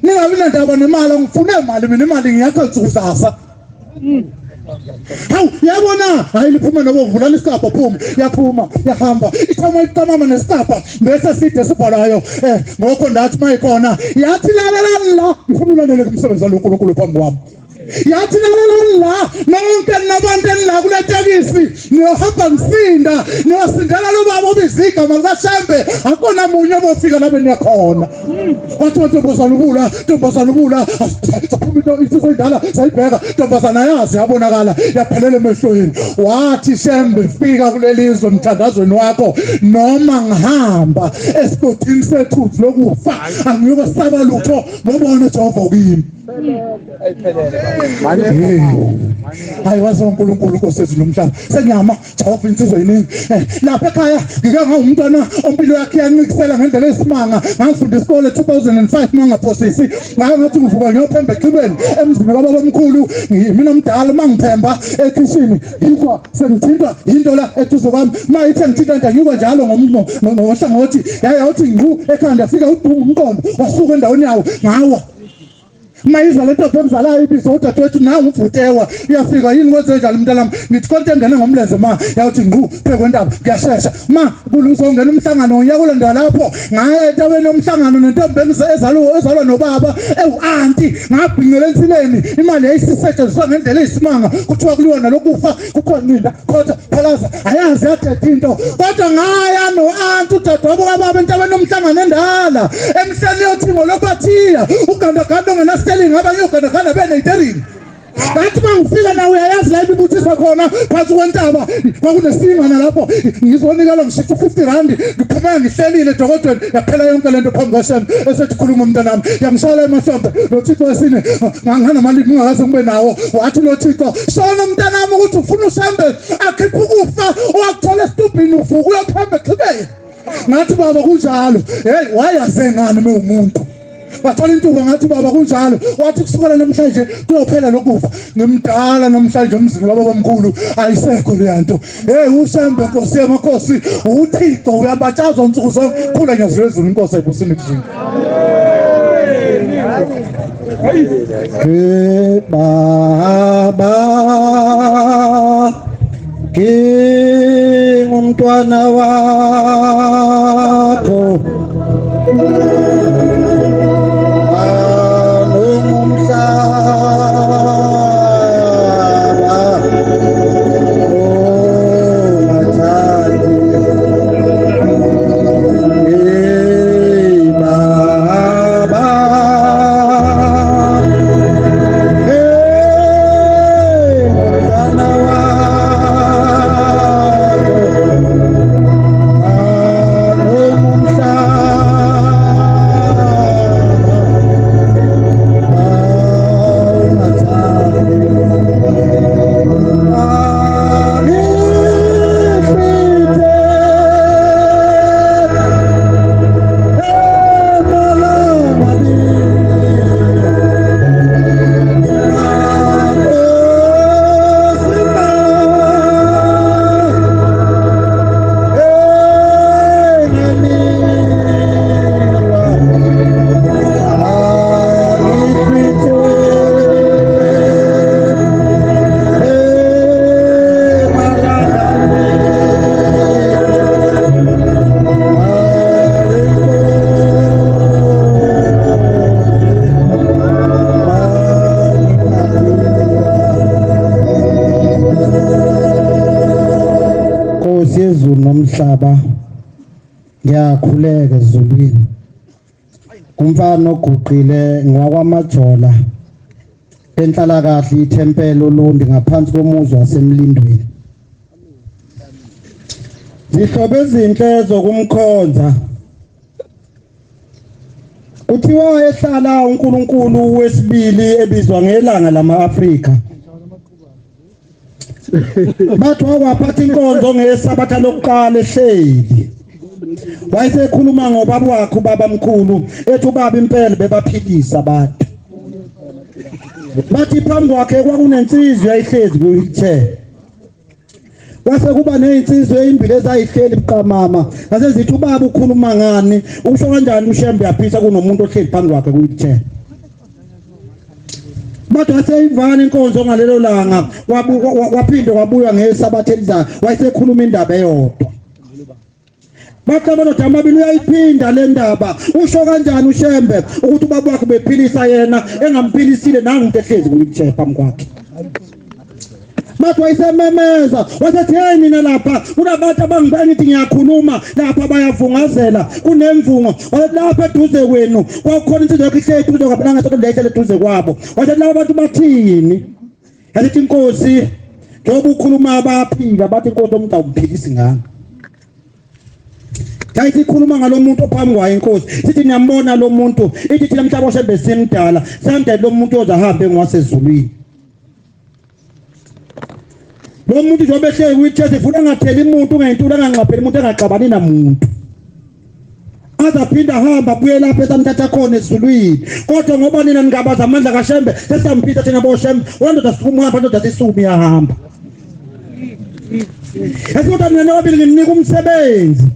ningabi nendaba nemali ngifune imali mina imali ngiyakha nsukusasa hawu yabona hayi liphuma nobo vula isitapha phuma yaphuma yahamba iqhamama nesitapha bese side sibhalayo ngokho ndathi mayikhona yathi la ngifuna ulandele kumsebenzi loNkulunkulu phambi kwami yathi la nonke nabantu enila kule tekisi niyohamba ngisinda niyosindela lo baba obizika makaShembe akona munye obofika lapho niyakhona wathi ntombazana ubula saphuma insizwe endala sayibheka ntombazana yazi yabonakala yaphelela emehlweni wathi Shembe fika kulelizwe mthandazweni wakho noma ngihamba esigodini sethuthi lokufa angiyokosaba lutho ngobona Jehova kimi hayi wazi uNkulunkulu Nkosi yethu nomhlaba sengiyama Jehova insizwe yiningi lapha ekhaya ngike ngawumntwana ompilo yakhe yancikisela ngendlela esimanga ngangifunda isikole 2005 mangaphosisi ngathi ngivuka ngiyophemba ekhibeni emzini kababa omkhulu mina omdala mangiphemba ekitchen ngizwa sengithintwa into la eduze kwami mayithe ngithinta nje ngikwa njalo ngohlangothi yathi ngqu ekhanda yafika udungu umqondo wasuka endaweni yawo ngawa mayiza lento phemzalayo ibizo udadewethu nawe uvutewa iyafika yini kwenzenjalo mntanami ngithi konke engene ngomlenze ma yathi ngqu phekwendaba ngiyashesha ma kuluzongena umhlangano ngiyaka ulanda lapho ngaya endaweni yomhlangano nentombi ezalwa nobaba aunti ngabhingela ensileni imali yayisisetshenziswa ngendlela eyisimanga kuthiwa kuliyona lokufa kukhona ninda kodwa phalaza ayazi yathetha into kodwa ngaya no-anti udadewabo kababa endaweni yomhlangano endala emhleni yothingo lokuphathiya ugandaganda ongenastelingi abanye ogandaganda beneyiterini ngathi mangifika nawe uyayazi la ibibuthiswa khona phansi kwentaba kwakunesingana lapho ngizonikela ngishithi 50 rand ngiphuma ngihlelile dokodweni yaphela yonke lento phambi kaShembe esethi khuluma umntanami yangishaya emahlombe lo Thixo wesine ngangamali ngingakaze ngibe nawo wathi lo Thixo shona umntanami ukuthi ufuna uShembe akhiphe ukufa owakuthola esitubhini uvuka uyophemba ekhibeni ngathi baba kunjalo hey wayazengani umuntu wathola intuba ngathi baba kunjalo wathi kusukela namhlanje kuyophela lokufa ngimdala namhlanje emzini kababa omkhulu ayisekho leyanto hey uShembe Nkosi yamakhosi uThixo uyabatshazwa insuku zonke khula nyazo lezulu inkosi ayibusini kuzini baba ngumntwana wakho nomhlaba ngiyakhuleka ezulwini kumfana oguqile ngwakwamajola enhlala kahle ithempelo olundi ngaphansi komuzi wasemlindweni zihlobo ezinhle zokumkhonza kuthiwa ehlala uNkulunkulu wesibili ebizwa ngelanga lama-Afrika bathi wakwaphatha inkonzo ngesabatha lokuqala ehleli wayesekhuluma ngobaba wakhe ubaba mkhulu ethi ubaba impela bebaphilisa abantu bathi phambi kwakhe kwakunensizwe eyihlezi kuyithe kwase kuba nezinsizwe ezimbili ezayihleli buqamama ngase zithi ubaba ukhuluma ngani usho kanjani ushembe yaphisa kunomuntu ohleli phambi kwakhe kuyithe bathi waseyivana inkonzo ngalelo langa waphinde wabuya ngesabatha elizayo wayesekhuluma indaba eyodwa bathi abantu amabili uyayiphinda le ndaba usho kanjani ushembe ukuthi ubaba wakhe bephilisa yena engamphilisile nangu ehlezi kuyithe phambi kwakhe bathi wayesememeza wasethi hey mina lapha kunabantu abangithi ngiyakhuluma lapha bayavungazela kunemvungo lapha eduze kwenu kwakukhona insizwe yakhe eduze kwabo nangasekulethele eduze kwabo wasethi laba bantu bathini yathi inkosi njengoba ukhuluma abaphila bathi inkosi umuntu awumphilisi ngani yayithi ikhuluma ngalomuntu ophambi kwayo inkosi sithi niyambona lo muntu ithi thina mhlaba oshembe simdala samdala lo muntu ozahambe ngwasezulwini lo muntu njengoba ehleli kuyithethe ufuna ngatheli umuntu ungayintula angangqapheli umuntu engaxabani namuntu azaphinda ahamba abuye lapha esamthatha khona ezulwini kodwa ngoba nina ningabaza amandla kaShembe sesamphitha thina boShembe wandoda siphuma uhamba ndoda sisumi yahamba esikho mina nobabili ngimnika umsebenzi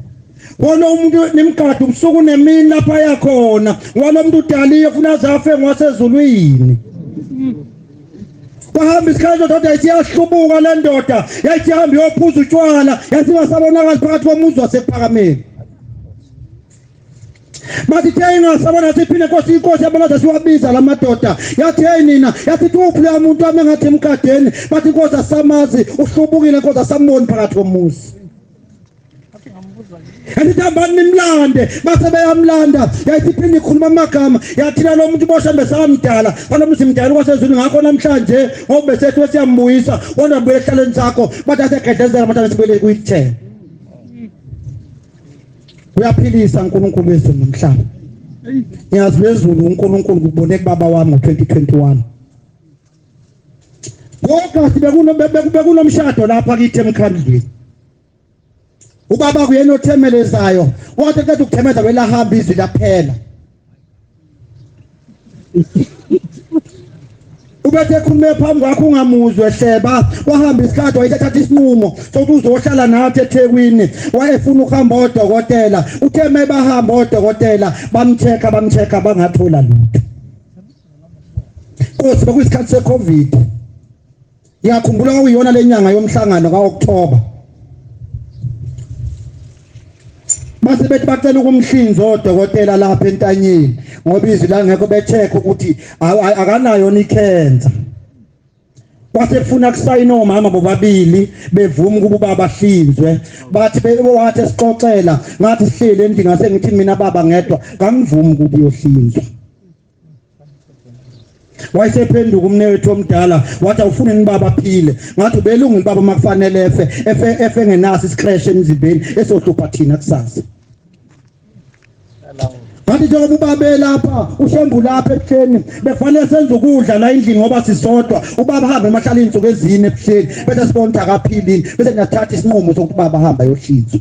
wona umuntu nimgadi ubusuku nemini lapha yakhona wona umuntu udaliye ufuna azafe ngwasezulwini bahamba isikhathi ndoda yathi yahlubuka le ndoda yathi hamba yophuza utshwala yathi ngasabonakala phakathi komuzi wasephakameni bathi hey ngasabona siphine inkosi yabona siwabiza lamadoda yathi hey nina yathi uphi lo muntu ame ngathi emkadeni bathi inkosi asamazi uhlubukile inkosi asamboni phakathi komuzi yathi hambani nimlande base beyamlanda yathi phinde ikhuluma amagama yathi lo muntu boShembe samdala kwalomuzi mdala kwasezulu ngakho namhlanje ngoba besethu siyambuyisa wona buye ehlaleni sakho bathi asegedezela abantu besibele kuyithe uyaphilisa uNkulunkulu wezulu nomhlaba ngiyazi wezulu uNkulunkulu kubone kubaba wami ngo2021 ngoba bekunomshado lapha kithi emkhandlweni ubaba kuyena othemelezayo wathi ekade ukuthemeza welahamba izwi laphela ubethe khulume phambi kwakho ungamuzwe hleba wahamba isikhathi wayethatha isinqumo sokuthi uzohlala nathi eThekwini wayefuna ukuhamba odokotela utheme bahamba odokotela bamcheka bangathola lutho Nkosi bekuyisikhathi seCovid ngiyakhumbula kwakuyona lenyanga yomhlangano kaOctober base bethi bacela ukumhlinza odokotela lapha entanyeni ngoba izwi la ngeke becheke ukuthi akanayo nikhenza wase kufuna kusayina omama bobabili bevuma ukuba baba hlinzwe bathi bewathi sixoxela ngathi sihlele endini ngase ngithi mina baba ngedwa ngangivumi ukuba uyohlinzwa wayesephenduka umnewethu omdala wathi awufuni nibaba phile ngathi belungile baba makufanele efe engenaso iscratch emzimbeni esohlupha thina kusasa ngathi njengoba ubabe lapha uShembu lapha ebuhleni befanele senze ukudla la endlini ngoba sisodwa ubaba hamba emahlala insuku ezine ebuhleni bese sibona akaphilini bese ngiyathatha isinqumo sokuthi baba hamba yohlinzwa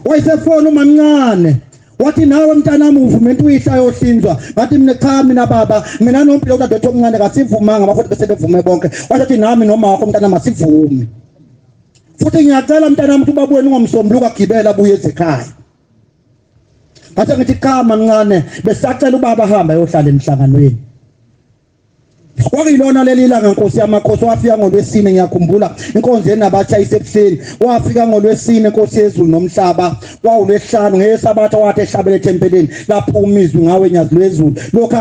wayesefona umamncane wathi nawe mntanami uvumela uyihla yohlinzwa ngathi mina cha mina baba mina nompilo udadewethu omncane kasivumanga abafuthi bese bevume bonke wathi nami noma wakho mntanami asivumi futhi ngiyacela mntanami ukuthi ubabuye ningomsombuluka gibela abuye ekhaya bathi ngithi cha mancane besacela ubaba ahamba yohlala emhlanganweni kwakuyilona leli langa Nkosi yamakhosi wafika ngoLwesine ngiyakhumbula inkonzo yenabatsha isebuhleni wafika ngoLwesine Nkosi yezulu nomhlaba kwawuLwesihlanu ngesabatha wathi ehlabele ethempeleni lapho umizwi ngawe nyazi lwezulu lokho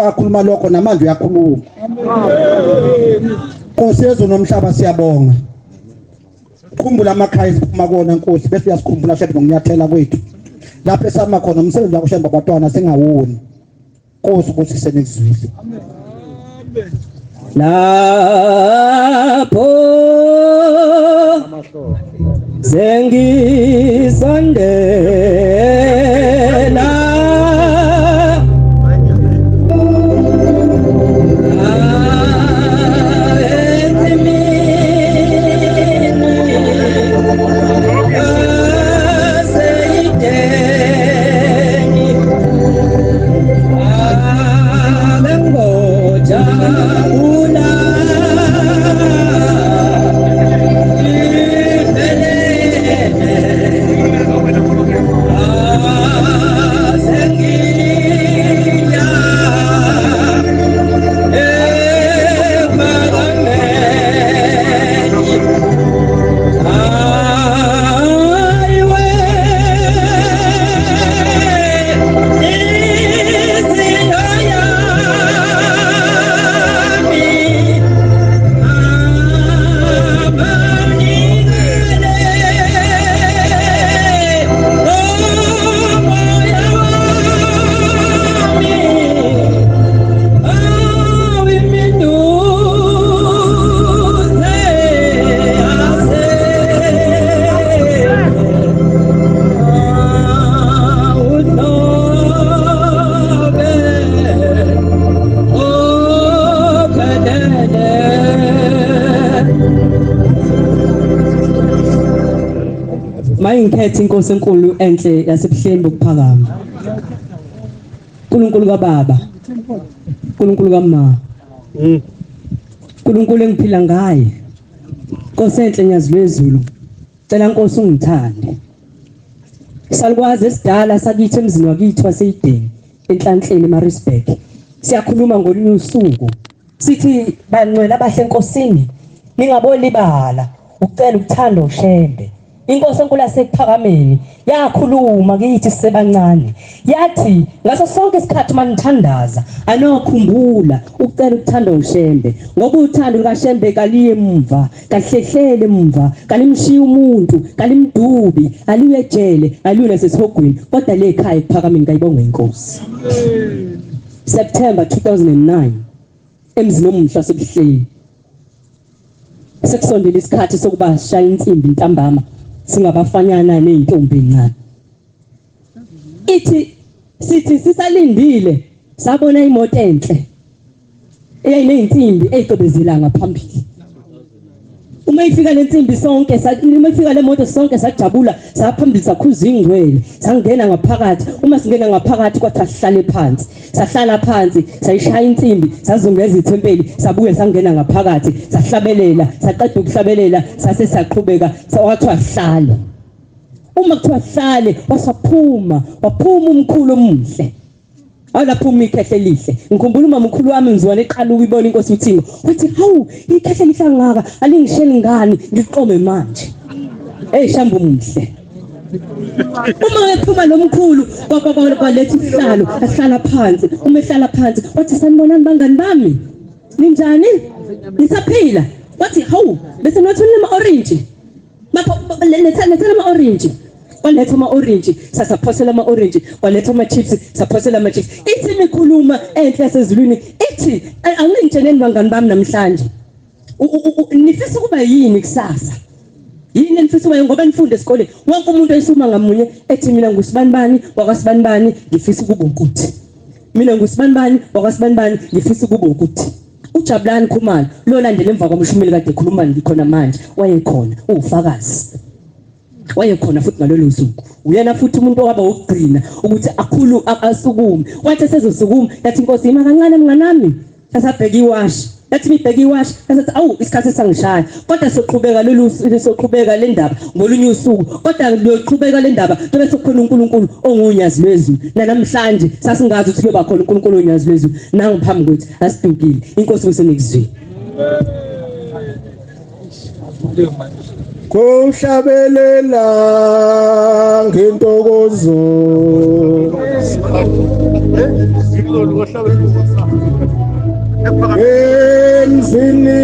akhuluma lokho namanje uyakhuluma Nkosi yezulu nomhlaba siyabonga khumbula amakhaya siphuma kona Nkosi bese uyasikhumbula Shembe ngiyathela kwethu lapho esama khona umsebenzi wakho Shembe abatwana singawoni Nkosi ubusise nezizwe lapho sengisondela ethi ngiphethe inkosi enkulu enhle yasebuhleni bokuphakama. uNkulunkulu kaBaba, uNkulunkulu kaMama. uNkulunkulu engiphila ngaye. Nkosi enhle nyazi lwezulu. Cela Nkosi ungithande. Salukwazi esidala sakithi emzini wakithi waseyideni enhlanhleni eMaritzburg. Siyakhuluma ngolunye usuku. Sithi bangcwele abahle enkosini ningaboli ibala ucela ukuthanda ushembe. Inkosi enkulu yasekuphakameni yakhuluma kithi sisebancane. Yathi ngaso sonke isikhathi manithandaza anokhumbula ukucela ukuthanda ushembe. Ngoba uthando lukaShembe kaliye emva, kahlehlele emva, kalimshiya umuntu, kalimdubi, aliwe ejele, aliwe nasesihogweni, kodwa le ekhaya ekuphakameni kayibonga inkosi. September 2009 emzini omuhle wasebuhleni. Sekusondela isikhathi sokuba sishaya insimbi ntambama singabafanyana nezintombi encane. Sithi sisalindile sabona imoto enhle eyayinezimbi ezicobezela ngaphambili. Uma ifika lensimbi sonke uma ifika le moto sonke sajabula saphambili sakhuza ingcwele sangena ngaphakathi. Uma singena ngaphakathi kwathi sihlale phansi, sahlala phansi sayishaya insimbi sazungeza ithempeli sabuye sangena ngaphakathi sahlabelela saqeda ukuhlabelela sase saqhubeka wathi wahlala. Uma kuthiwa hlale waphuma umkhulu omuhle. Alaphuma ikhehle lihle. Ngikhumbula umama omkhulu wami ngizwana eqala ukuyibona inkosi uThingo. Wathi hawu ikhehle lihle ngaka alingisheli ngani ngiqome manje. Shamba umuhle. Uma ephuma nomkhulu kwaletha isihlalo ahlala phansi. Uma ehlala phansi wathi sanibonani bangani bami. Ninjani? Nisaphila. Wathi hawu bese nothola ama-orange. Lethana ama-orange. Waletha ama-orange sasaphosela ama-orange, waletha ama-chips saphosela ama-chips. Ithi imikhuluma enhle yasezulwini ithi angingitsheleni bangani bami namhlanje nifisa ukuba yini kusasa? Yini nifisa ukuba ngoba nifunde esikoleni? Wonke umuntu oyisuma ngamunye ethi mina ngusibani wakasibani ngifisa ukuba ukuthi. Mina ngusibani wakasibani ngifisa ukuba ukuthi. uJabulani Khumalo lo landela emva kwaMshumeli kade ekhuluma ngikhona manje wayekhona ufakazi wayekhona futhi ngalolu suku uyena futhi umuntu owaba ukugcina ukuthi akhulu asukume wathi sezosukuma yathi inkosi ima kancane mnganami sasabheka iwashi yathi mibheka iwashi yathi awu isikhathi sangishaya kodwa soqhubeka soqhubeka le ndaba ngolunye usuku kodwa loqhubeka le ndaba bese kukhona uNkulunkulu ongunyazi lwezulu namhlanje sasingazi ukuthi kuyoba khona uNkulunkulu onyazi lwezulu nangiphambi kwethu asidukile inkosi usenekuzwini Kuhlabelela ngentokozo emzini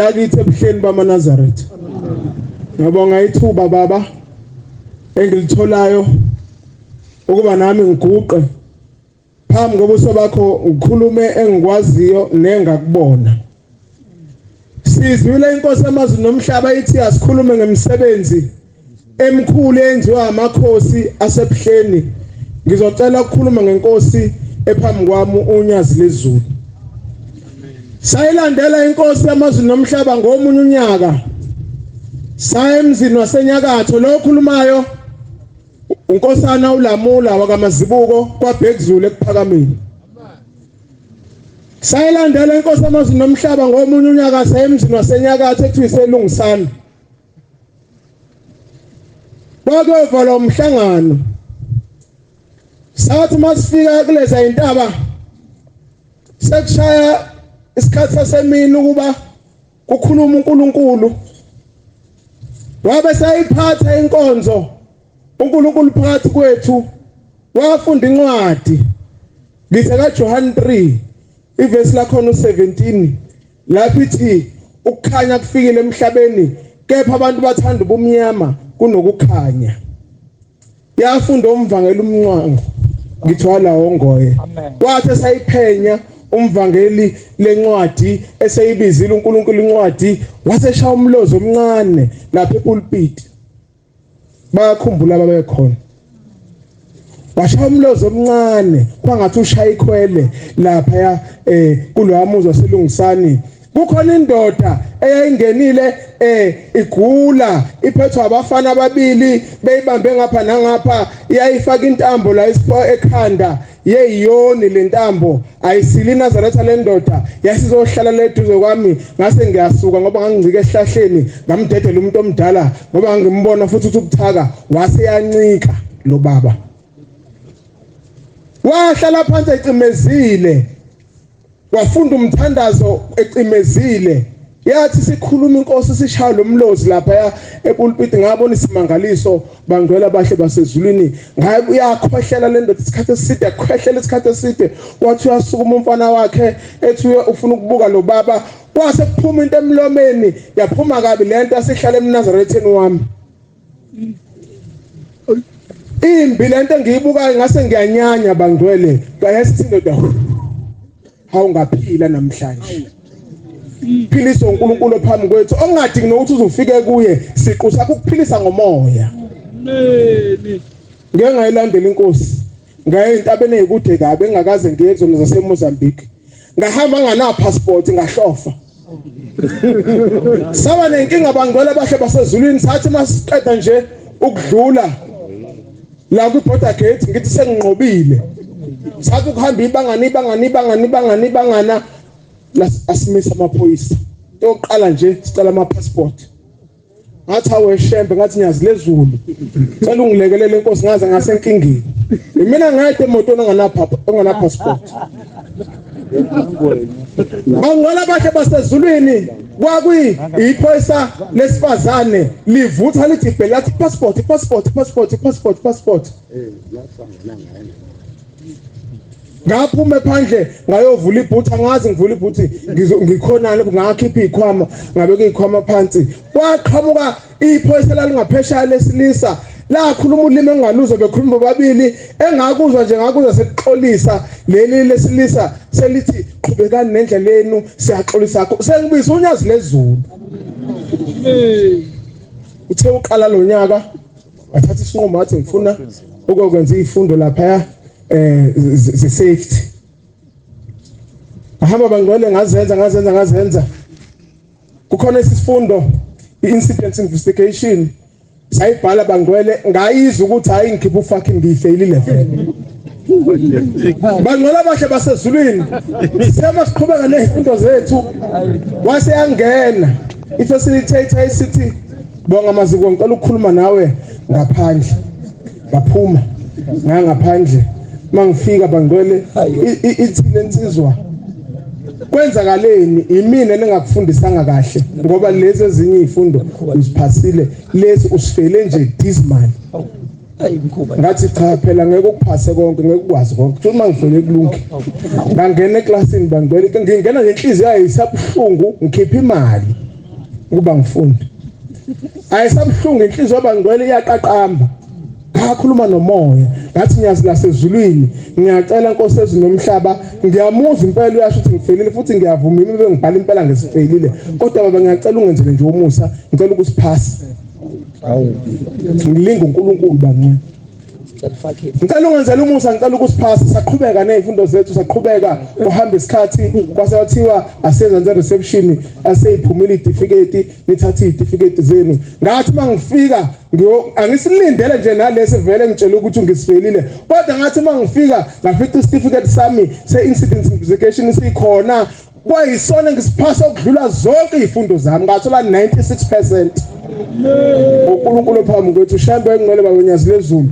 lakithi ebuhleni bamaNazaretha. Ngiyabonga ithuba baba engilitholayo ukuba nami ngiguqe phambi kobuso bakho ngikhulume engikwaziyo nengakubona. Sizwile inkosi yamazulu nomhlaba ithi asikhulume ngemisebenzi emkhulu enziwa amakhosi asebuhleni. Ngizocela ukukhuluma ngenkosi ephambi kwami unyazi lezulu. Sayilandela inkosi yamazulu nomhlaba ngomunye unyaka. Saya emzini wasenyakatho lo okhulumayo unkosana uLamula wakamazibuko kwaBhekuzulu ekuphakameni. Sayilandela inkosi yamazulu nomhlaba ngomunye unyaka saya emzini wasenyakatho ekuthiwa iselungisana. Kwakuvala umhlangano. Sathi masifika kuleza intaba sekushaya isikhathi sasemini ukuba kukhuluma uNkulunkulu. Wabe sayiphatha INkonzo uNkulunkulu phakathi kwethu wafunda incwadi ngithe kaJohn 3 ivesi lakhona u17 lapho ithi ukukhanya kufikile emhlabeni kepha abantu bathanda ubumnyama kunokukhanya. Yafunda umvangeli umncwangu ngithwala wongoye. Wathi sayiphenya umvangeli lencwadi eseyibizile uNkulunkulu incwadi waseshaya umlozo omncane lapha epulpit. Bayakhumbula ababekhona. Washaya umlozo omncane kwangathi ushaya ikhwele lapha kulowamuzi waselungisani. Kukhona indoda eyayingenile igula iphethwe abafana ababili beyibambe ngapha nangapha iyayifaka intambo la ekhanda yeyiyoni lentambo ayisili Nazaretha lendoda yasizohlala leduze kwami ngase ngiyasuka ngoba ngangicike esihlahleni ngamdedela umuntu omdala ngoba ngimbona futhi ubuthaka wase yancika lo baba wahlala phansi ecimezile wafunda umthandazo ecimezile yathi sikhuluma inkosi sishaya lo mlozi lapha epulpit ngabona isimangaliso bangcwela bahle basezulwini ngabe uyakhohlela le ndoda isikhathi eside akhohlela isikhathi eside wathi uyasukuma umfana wakhe ethi ufuna ukubuka lo baba kwase kuphuma into emlomeni yaphuma kabi lento asihlala eMnazaretheni wami imbi lento engiyibukayo ngase ngiyanyanya bangcwele bayasithi ndoda awungaphila namhlanje philiso uNkulunkulu phambi kwethu ongadingi nokuthi uzufike kuye siqu sakho ukuphilisa ngomoya ngeke ngayilandela inkosi ngaye intabeni ezikude kabe engakaze ngiye ezona zaseMozambique ngahamba ngana passport ngahlofa saba nenkinga bangcwele bahle basezulwini sathi masiqeda nje ukudlula la ku border gate ngithi senginqobile sathi ukuhamba ibangana asimisa amaphoyisa yoqala nje sicela ama passport ngathi aweshembe ngathi nyazi lezulu cela ungilekelele inkosi ngaze ngasenkingeni mina ngayede emotweni ongana passport bangcwele bahle basezulwini kwakuyi iphoyisa lesifazane livutha lithi bhelathi passport ngaphuma phandle ngayovula ibhutha ngazi ngivula ibhuthi ngikhonana ngakhipha izikhwama ngabeka izikhwama phansi kwaqhamuka iphoyisa lalingaphesha lesilisa la khuluma ulimi engaluzwa bekhuluma babili engakuzwa nje ngakuzwa sekuxolisa leli lesilisa selithi qhubekani nendlela yenu siyaxolisa sengibisa unyazi lezulu uthe uqala lo nyaka wathatha isinqumo wathi ngifuna ukwenza izifundo lapha safety ahamba bangcwele ngazenza kukhona isifundo i-incident investigation sayibhala bangcwele ngayizwa ukuthi hayi ngikhipha ufucking ngiyifeyilile bangcwele bahle basezulwini sema siqhubeka nezifundo zethu wase yangena ifacilitator isithi bonga maziko ngicela ukukhuluma nawe ngaphandle ngaphuma ngaphandle mangifika bangcwele ithile insizwa kwenzakaleni imina engakufundisanga kahle ngoba lezi ezinye izifundo uziphasile lezi usifele nje dismal ngathi cha phela ngeke ukuphase konke ngeke ukwazi konke futhi mangifele kulungi ngangena eclassini bangcwele ngingena ngenhliziyo yayisabuhlungu ngikhipha imali ukuba ngifunde ayisabhlungu inhliziyo bangcwele iyaqaqamba ngakhuluma nomoya ngathi ngiyazi lasezulwini ngiyacela Nkosi ezinomhlaba ngiyamuzwa impela uyasho ukuthi ngifelile futhi ngiyavuma imibe ngibhala impela ngesifelile kodwa baba ngiyacela ungenzele nje umusa ngicela ukusiphasa ngilinga uNkulunkulu bangcwele ngicela ungenzele umusa ngicela ukusiphasa saqhubeka nezifundo zethu saqhubeka uhamba isikhathi kwasathiwa asenza reception aseyiphumile idifiketi nithatha idifiketi zenu ngathi mangifika angisilindele nje nalesi vele ngitshela ukuthi ngisifelile kodwa ngathi mangifika ngafica icertificate sami se-incident investigation sikhona kwayisona ngisiphasa ukudlula zonke izifundo zami ngathola 96%. uNkulunkulu phambi kwethu ushambe engcwele babenyazi lezulu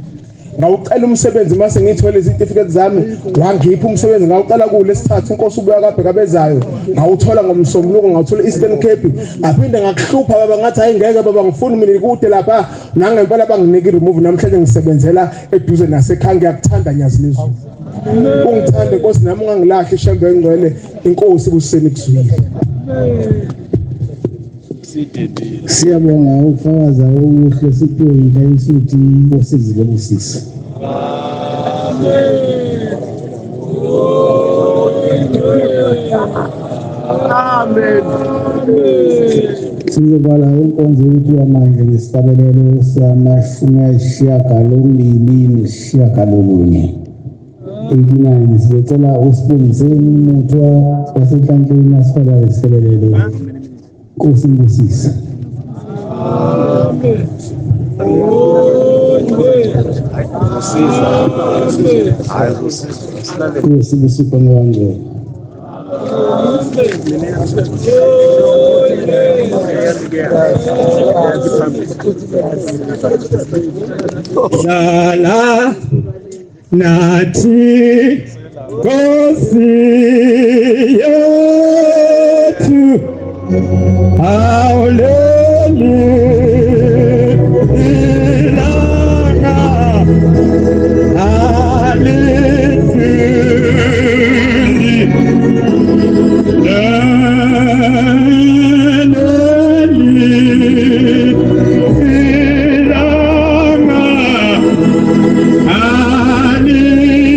ngawucela umsebenzi mase ngithole izitifikethi zami wangipha umsebenzi ngawuqala kulesithathu Inkosi ubuya kabheka bezayo ngawuthola ngomsombuluko ngawuthola Eastern Cape aphinde ngakuhlupha baba ngathi hayi ngeke baba ngifuni mina kude lapha nangempela banginike remove namhlanje ngisebenzela eduze nasekhaya ngiyakuthanda nyazi lezulu ungithande Nkosi nami ungangilahli ishambe engcwele Inkosi kuseni kuzwile. Siyabonga ukufakaza okuhle siphoyinta isuthi bosizile busisa. Amen. Sizobala inkonzo yethu yamanje ngesibelelo sama-8 89 sizocela usibongiseni umuthi wasenhlanhleni asifaka isibelelo. Nkosi ngusisa. Amen. Nkosi ngusipho ngwangcwele. Lala nathi Nkosi yethu Auleli ilanga alisindi ilanga alisindi